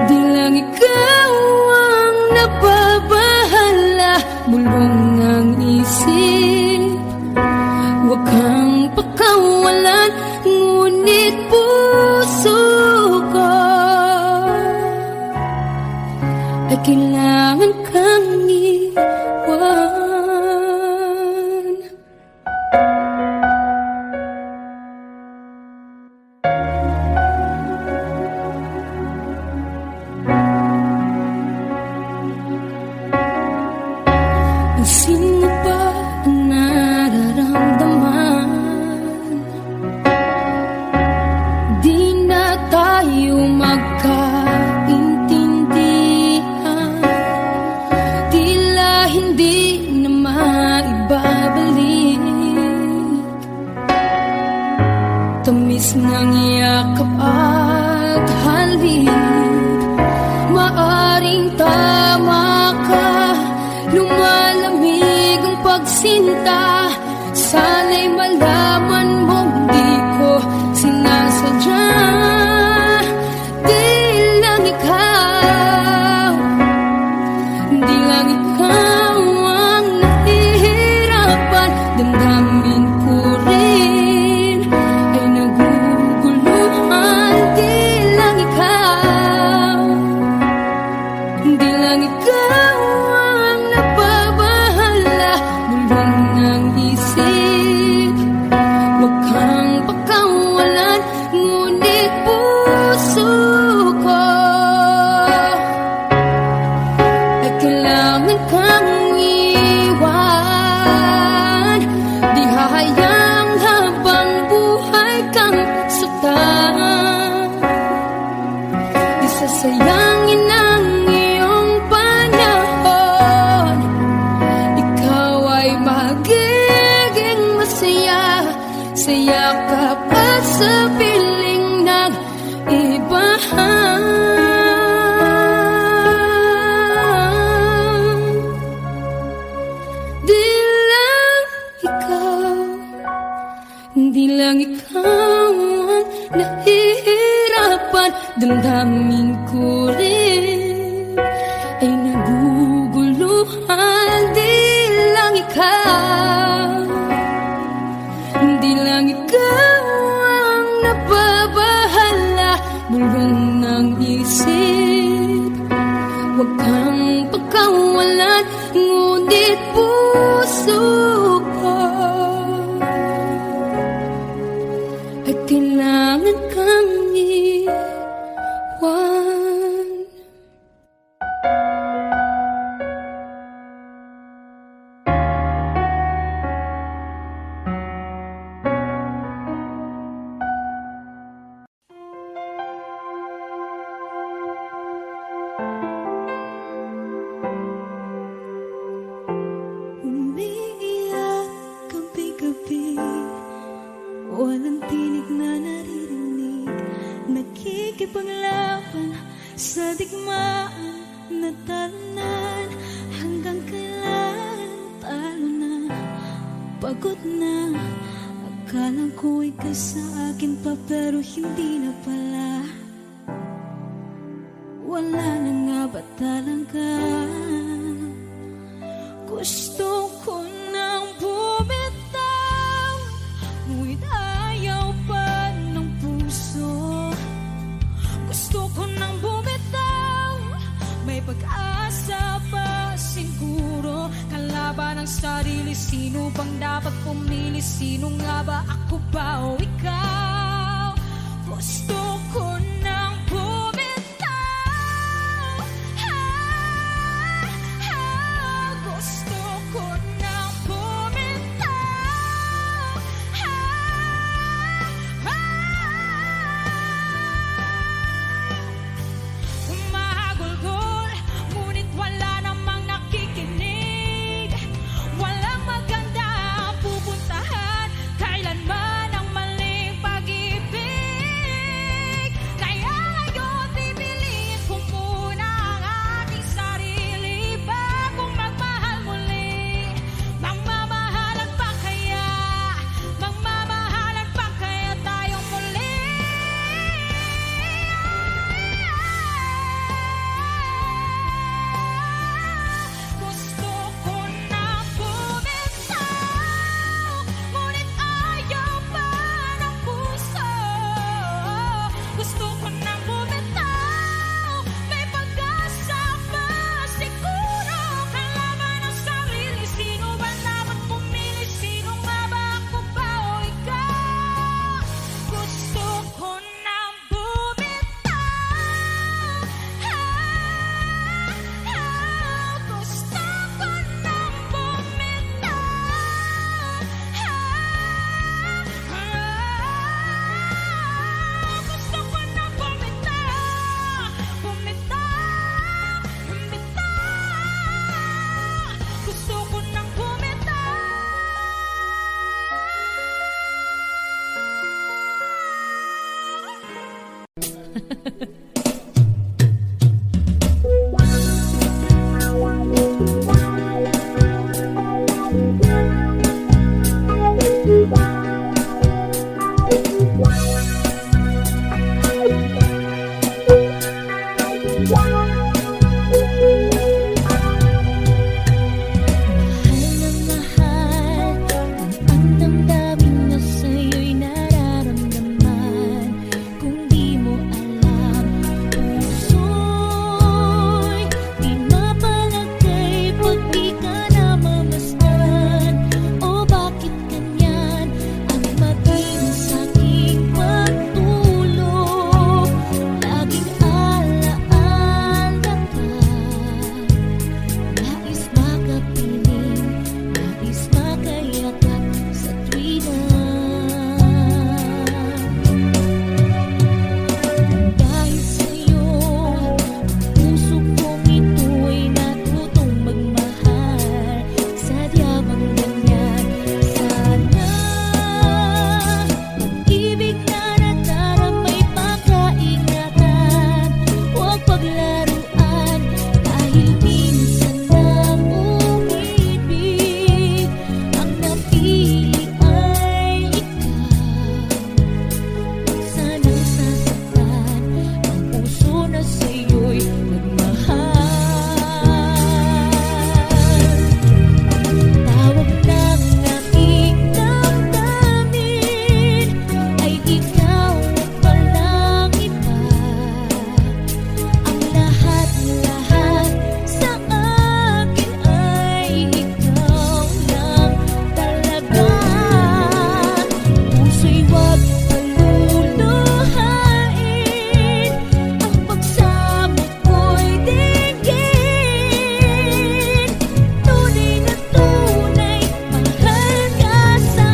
di lang ikaw ang nababahala. Bulong ng isip, huwag kang pakawalan. Ngunit puso ko ay kailangan kang iwan. Sino ba ang nararamdaman? Di na tayo magkaintindihan. Tila hindi na maibabalik. Tamis ng yakap at halik. Maaring tama ka, lumalamig ang pagsinta. Sana'y malaman mong di ko sinasadya. Di lang ikaw, di lang ikaw ang nahihirapan. Damdamin ko rin ay naguguluhan. Di lang ikaw, di lang ikaw ang nababahala. Bulong ng isip, huwag kang pakawalan. Ngunit puso ko ay kailangan kang iwan. Di hahayang habang buhay kang saktan. Di sasayangin ang iyong panahon. Ikaw ay magiging masaya sa yakap at sa piling ng iba. Di lang ikaw, di lang ikaw ang nahihirapan. Damdamin ko rin ay naguguluhan. Di lang ikaw, di lang ikaw ang nababahala. Bulong ng isip, huwag kang pakawalan. Ngunit puso ko ay kailangan kang iwan. Umiiyak gabi-gabi, walang tinig na naririnig. Nakikipaglaban sa digmaan na talunan. Hanggang kailan talo na, pagod na. Akala ko ikaw sa akin pa, pero hindi na pala. Wala na nga ba talaga? Gusto ko nang bumitaw, ngunit ayaw pa ng puso. Gusto ko nang bumitaw, may pag-asa pa siguro. Kalaban ng sarili, sino bang dapat pumili? Sino nga ba, ako ba o ikaw? Gusto ko nang bumitaw, gusto ko nang bumitaw, mahagulgol, ngunit wala namang nakikinig. Walang maganda Mahal na mahal, ang damdamin na sa'yo'y nararamdaman. Kung di mo alam, puso'y di mapalagay pag di ka namamasdan. O bakit ganyan ang maging sa'king pagtulog? Laging alaala ka. Nais makapiling, nais makayakap sa tuwina. Dahil sa'yo, puso kong ito'y natutong magmahal. Sadya bang ganyan? Sana pag-ibig na nadaramay pagkaingatan. Huwag paglaruan dahil minsan lang umibig. Ang napili ay ikaw. Sanang sasaktan ang puso na sa'yo'y nagmahal. Tawag ng aking damdamin ay ikaw at walang iba. Ang lahat-lahat sa akin ay ikaw lang talaga. Puso'y huwag paluluhain, ang pagsamo ko'y dinggin. Tunay na tunay, mahal ka sa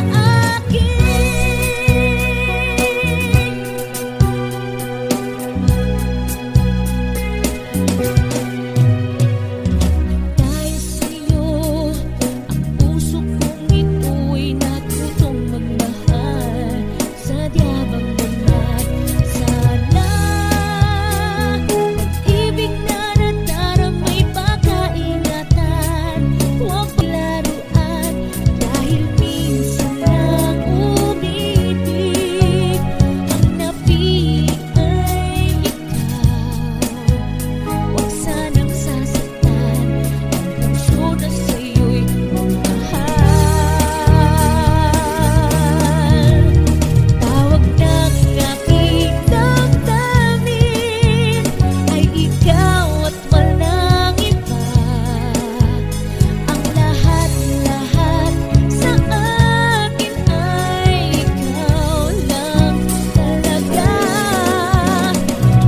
Dahil sa'yo, ang puso kong ito'y natutong magmahal. Sadya bang ganyan? Sana pag-ibig na nadaramay pagkaingatan. Huwag paglaruan dahil minsan lang umibig. Ang napili ay ikaw. Huwag sanang sasaktan ang puso na sa'yo'y magmahal. Tawag ng aking damdamin ay ikaw at walang iba. Ang lahat-lahat sa akin ay ikaw lang talaga.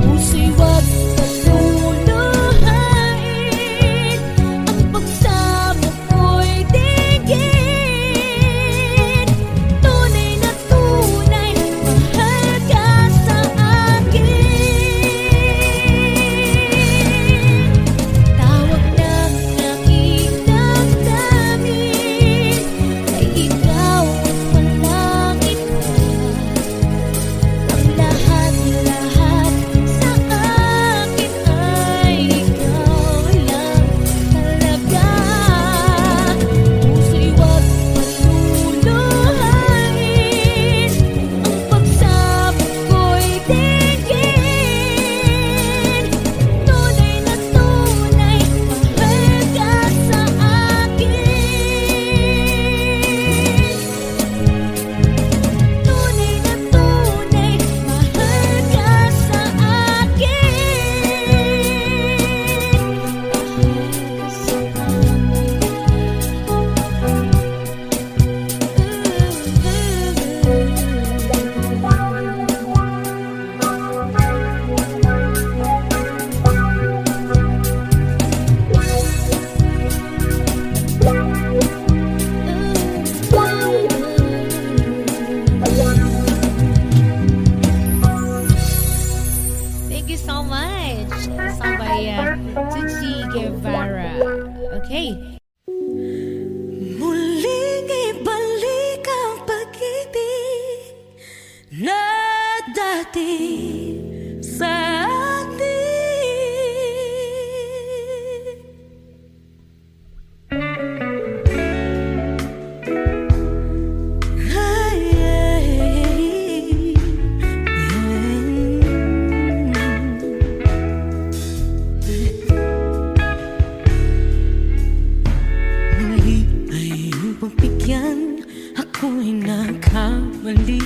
Puso'y huwag paluluhain, ang pagsamo ko'y dinggin. Tunay na tunay, mahal ka sa akin. Tawag ng aking damdamin ay ikaw at walang iba. Ang lahat-lahat sa akin ay ikaw lang talaga. Puso'y huwag paluluhain, ang pagsamo ko'y dinggin. Tunay na tunay, mahal ka sa akin. Tunay na tunay, mahal ka sa Thank you so much. Song by Tucci Guevara. Okay. Muling ibalik ang pag-ibig na dati sa atin. Ay, mali ay iyong pagbigyan, ako'y nagkamali.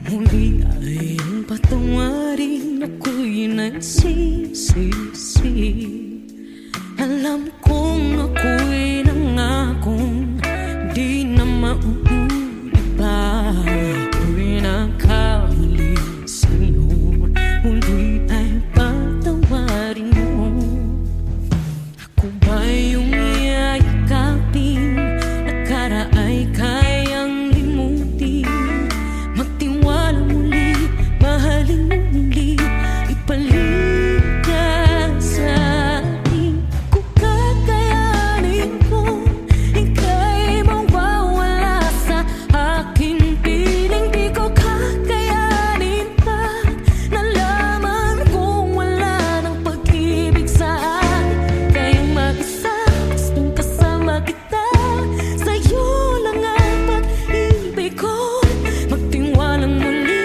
Muli ay iyong patawarin, ako'y nagsisisi. Alam kong ako'y nangakong di na mauulit pa. Ako'y nagkamali sa'yo, muli ay patawarin mo. Ako ba yung iyayakapin, nakaraay kayang limutin? Magtiwala muli, mahalin mo muli, ibalik ka sa akin. Kung kakayanin ko, ika'y mawawala sa aking piling. Di ko kakayanin pa, nalaman kong wala ng pag-ibig sa akin. Kayong mag-isa, gustong kasama kita, sa'yo lang ang pag-ibig ko. Magtiwalang muli,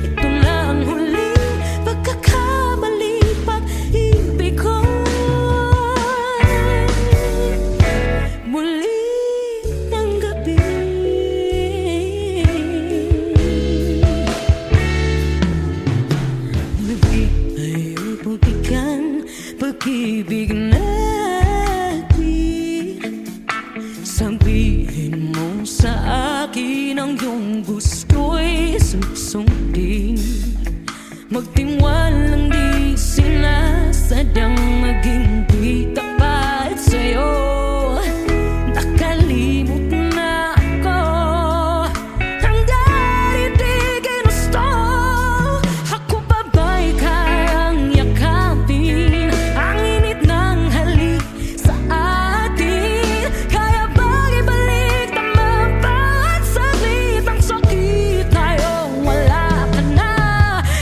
ito na ang huling pagkakamali, pag-ibig ko. Muli ng gabi, muli ay iyong pagbigyan, pag-ibig natin. Sabihin mo sa akin ang iyong gusto'y susundin. Magtiwalang di sinasadyang maging di tapat sa'yo. Nakalimot na ako, hanggang di ginusto. Ako pa ba'y kayang yakapin ang init ng halik sa atin? Kaya bang ibalik naman bawat saglit ang sakit ngayong wala ka na?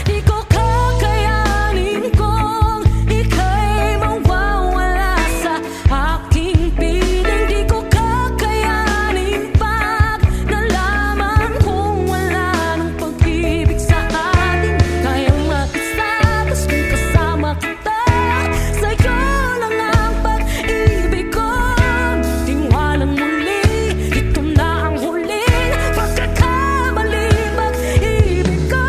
Di ko kakayanin kung ika'y mawawala sa aking piling. Di ko kakayanin pag nalaman kong wala ng pag-ibig sa atin. Kayang mag-isa, gustong kasama kita, sa'yo lang ang pag-ibig ko. Tiwalang muli, ito na ang huling pagkakamali, pag-ibig ko.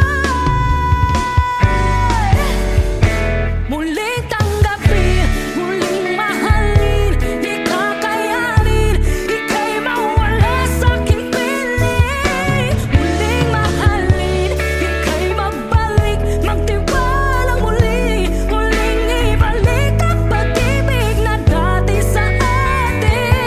Muling tanggapin, muling mahalin, di kakayanin, ika'y mawala sa aking piling. Muling mahalin, ika'y magbalik, magtiwalang muli, muling ibalik ang pag-ibig na dati sa atin.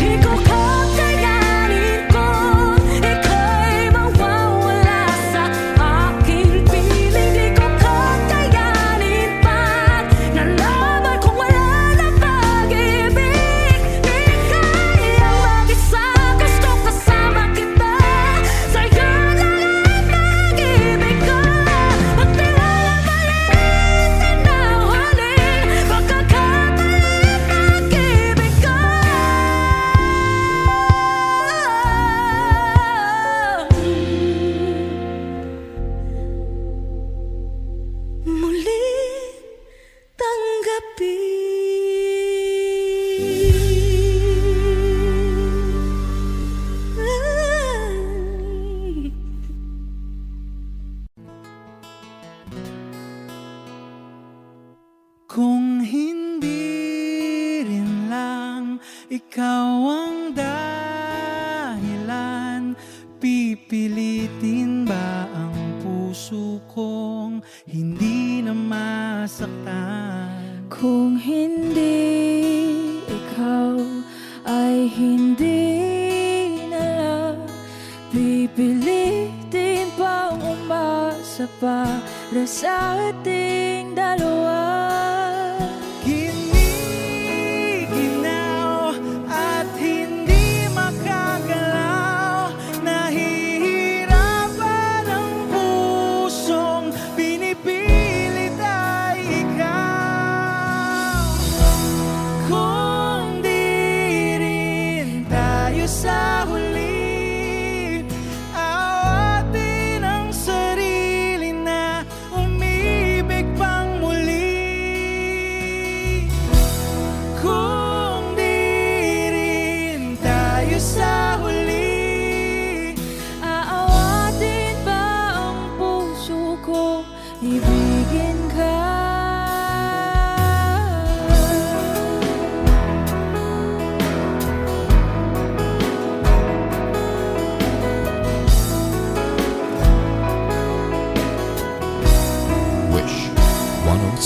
Di ko kakayanin kung ika'y mawawala sa aking piling. Di ko kakayanin pag nalaman kong wala na pag-ibig. Di kayang mag-isa, gusto kasama kita, sa'yo lang ang pag-ibig ko. Magtiwala maliit na huling pagkakamali, pag-ibig ko. Muli tanggapin. Kung hindi rin lang ikaw ang dahilan, pipilitin ba ang puso kong hindi na masaktan? Kung hindi ikaw ay hindi na lang, pipilitin pang umasa para sa ating dalawa.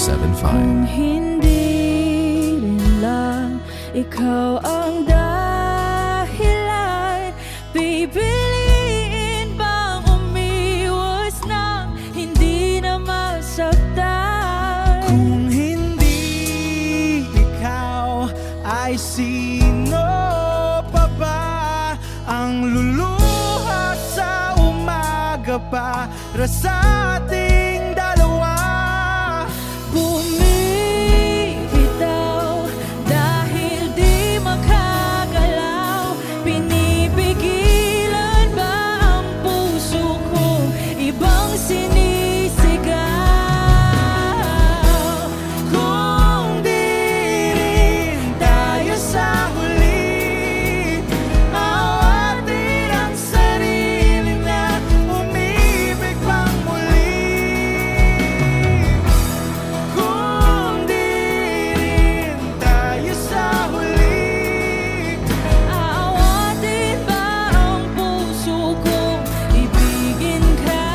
1075. Hindi rin lang ikaw ang dahilan, pipiliin bang umiwas nang hindi na masaktan? Kung hindi ikaw, ay sino pa ba ang luluha sa umaga para sa ating dalawa? Bumibitaw dahil di makagalaw, pinipigilan ba ang puso ko ibang sinisigaw? Kung di rin tayo sa huli, awatin ang sarili na umibig pang muli. Kung di rin tayo sa huli, aawatin ba ang puso ko ibigin ka?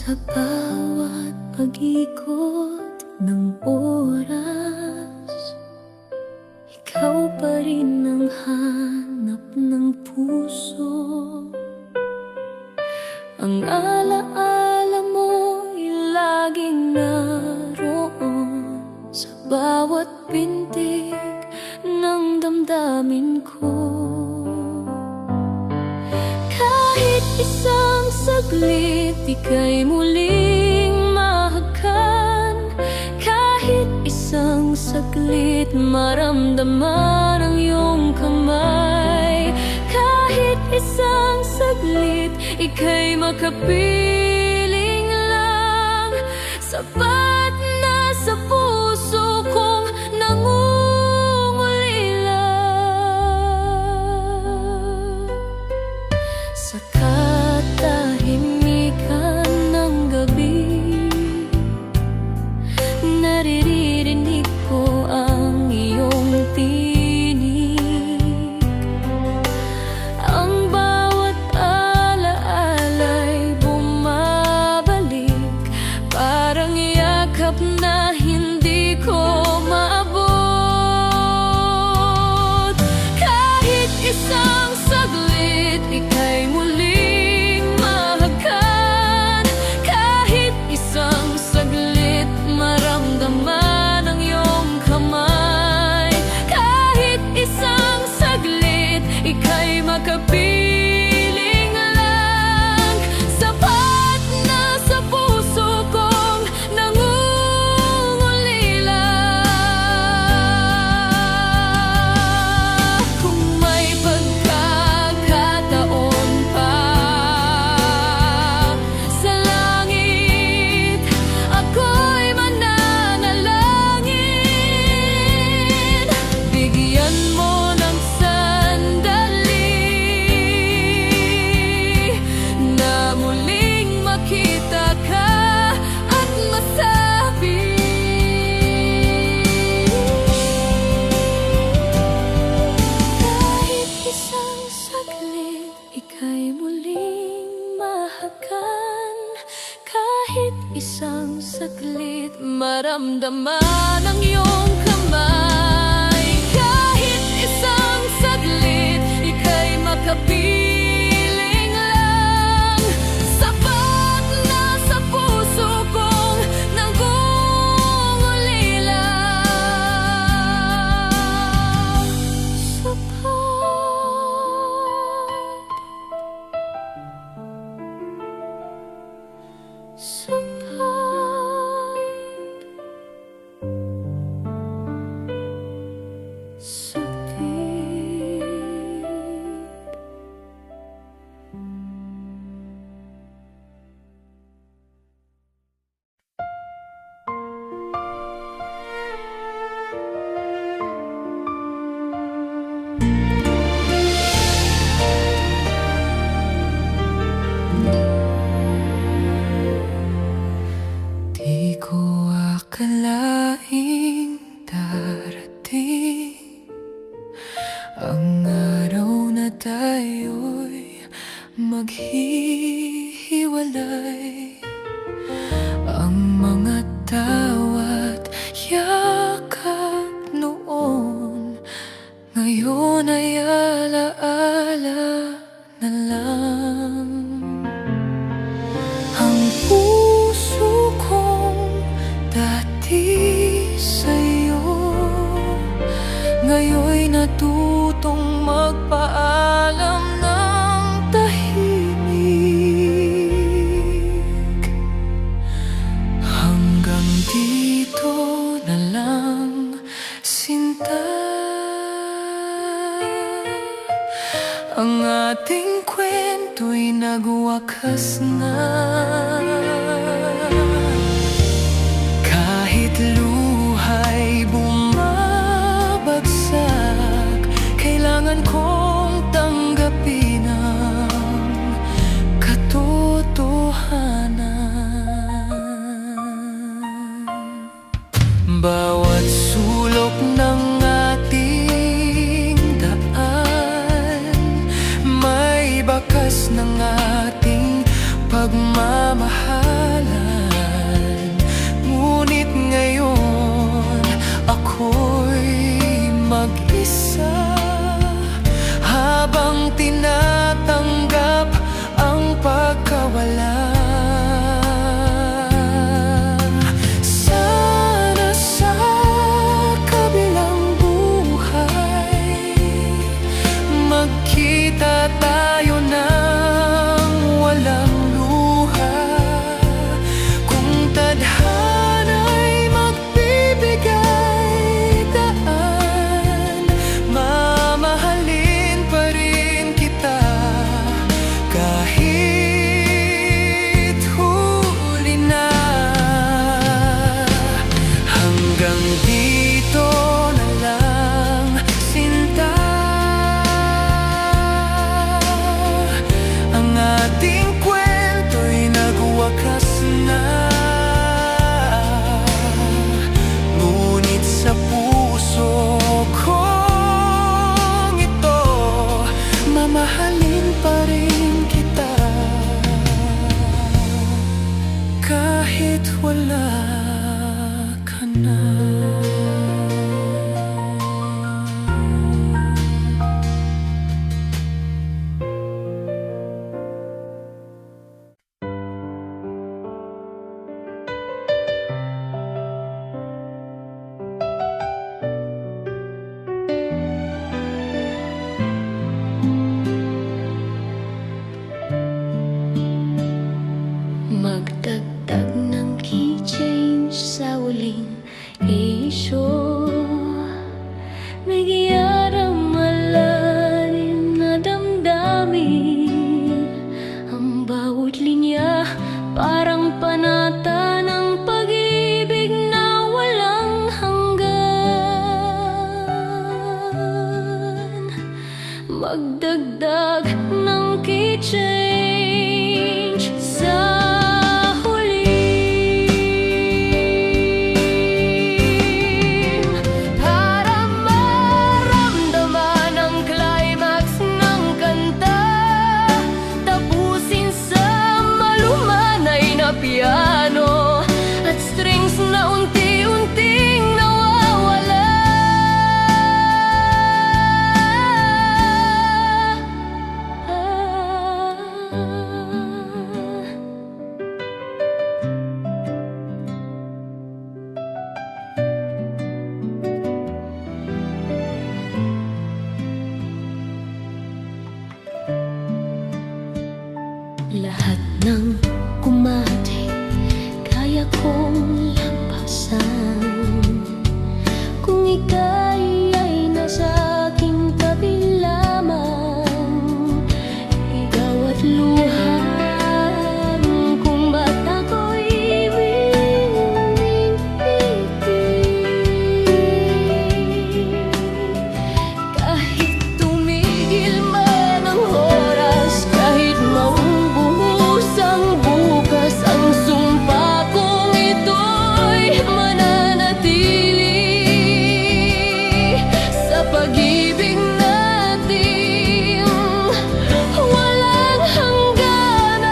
Sa bawat pag-ikot ng oras, ikaw pa rin ang hanap ng puso. Ang alaala mo'y laging naroon sa bawat pintig ng damdamin ko. Kahit isang saglit, ika'y muling mahagkan. Kahit isang saglit, maramdaman ang iyong kamay. Kahit isang saglit, ika'y makapiling lang. Sapat na sa puso kong nangungulila. Sa katahimikan ng gabi, naririnig ko ang iyong tinig. Ang bawat alaala'y bumabalik, parang yakap na hindi ko maabot. Kahit isang saglit, ika'y muling mahagkan. Kahit isang saglit, maramdaman ang iyong kamay. Kahit isang saglit, ika'y makapiling lang. Sapat na sa puso kong nangungulila. Kung may pagkakataon pa sa langit, ako'y mananalangin. Bigyan mo ng sandali na muling makita ka at masabi, kahit isang saglit, ika'y muling mahagkan. Kahit isang saglit, maramdaman ang iyong kamay. Kahit isang saglit, ika'y makapiling lang. Sapat na sa puso kong nangungulila. Di ko akalaing darating ang araw na tayo'y maghihiwalay. Ang mga tawa't yakap noon, ngayon ay alaala na lang. Ang puso kong dati sa'yo, ngayon'y natutong magpaalam ng tahimik. Hanggang dito na lang, sinta. Ang ating kwento'y nagwakas na. Kahit luha'y bumabagsak, kailangan kong tanggapin ang katotohanan. Bawat sulok ng ating daan, may bakas ng ating pagmamahal. kahit wala ka na. Magdagdag ng key change sa uling issue. Nagyara malalim na damdamin. Ang bawat linya parang panata ng pag-ibig na walang hanggan. Magdagdag ng key change sa para maramdaman ang climax ng kanta. Tapusin sa malumanay na piano at strings na unti-unting nawawala. Lahat ng kumate kaya kong lampasan. Kung ika'y ay nasa aking tabi lamang, ikaw at luhan kung ba't ako'y winipiti. Kahit tumigil man ang oras, kahit maubos ang bukas, ang sumpa kong ito'y mananatili sa pag-ibig natin walang hanggan.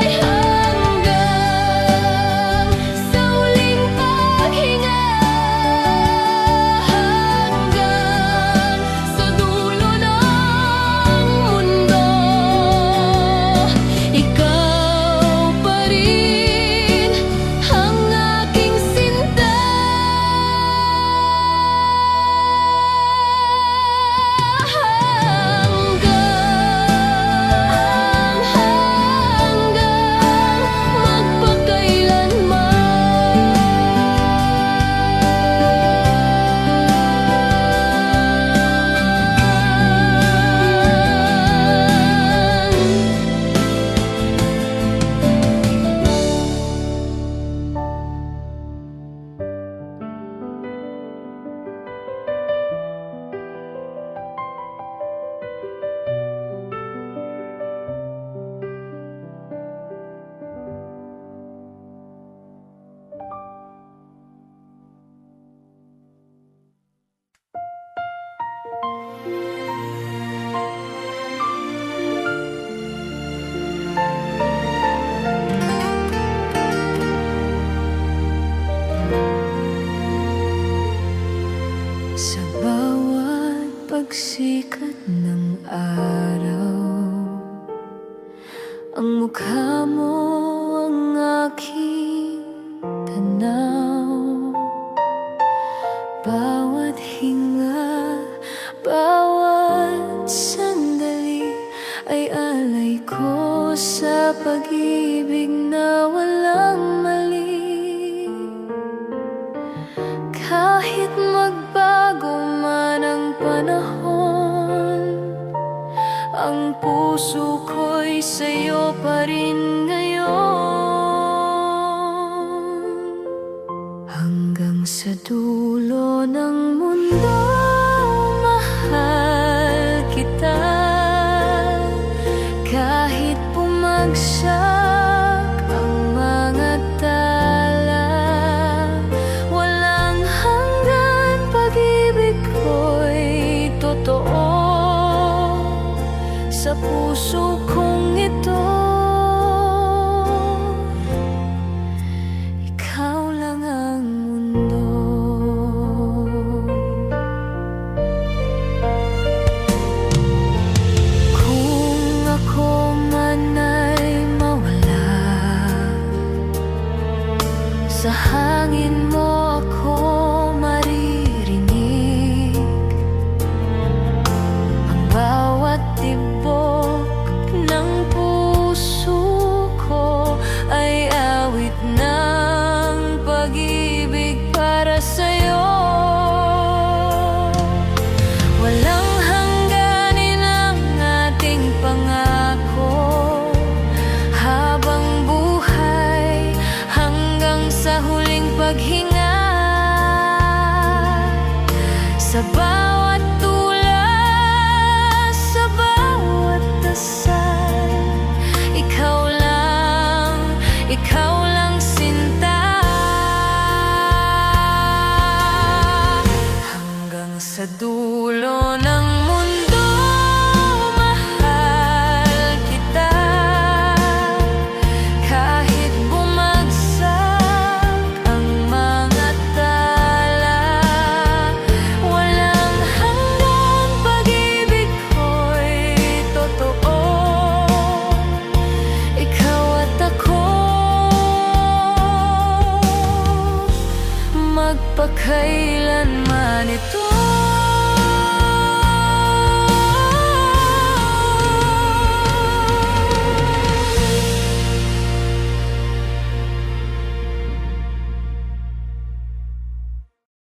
Ay hanggang sa uling paghinga, hanggang sa dulo ng mundo, ikaw pa rin ang aking sinta. Hanggang magpakailanman. Sa bawat pagsikat ng araw, ang mukha mo ang aking tanaw. Bawat hinga, bawat sandali ay alay ko sa pag-ibig na walang mali. Kahit magbago man ang panahon, ang puso ko'y sa'yo pa rin ngayon. Hanggang sa dulo ng mundo, mahal kita. Kahit bumagsak ang mga tala, walang hanggan, pag-ibig ko'y totoo. sa puso kong ito. Ikaw lang ang mundo. Kung ako man ay mawala, sa hangin mo ako maririnig. Ang bawat tibok ng puso ko ay awit ng pag-ibig para sa'yo. Walang hangganin ang ating pangako habang buhay, hanggang sa huling paghinga. Sa bawat tulas, sa bawat dasal, ikaw lang sinta. Hanggang sa dulo ng mundo, mahal kita. Kahit bumagsak ang mga tala, walang hanggang pag-ibig ko'y totoo. Ikaw at ako magpakailanman.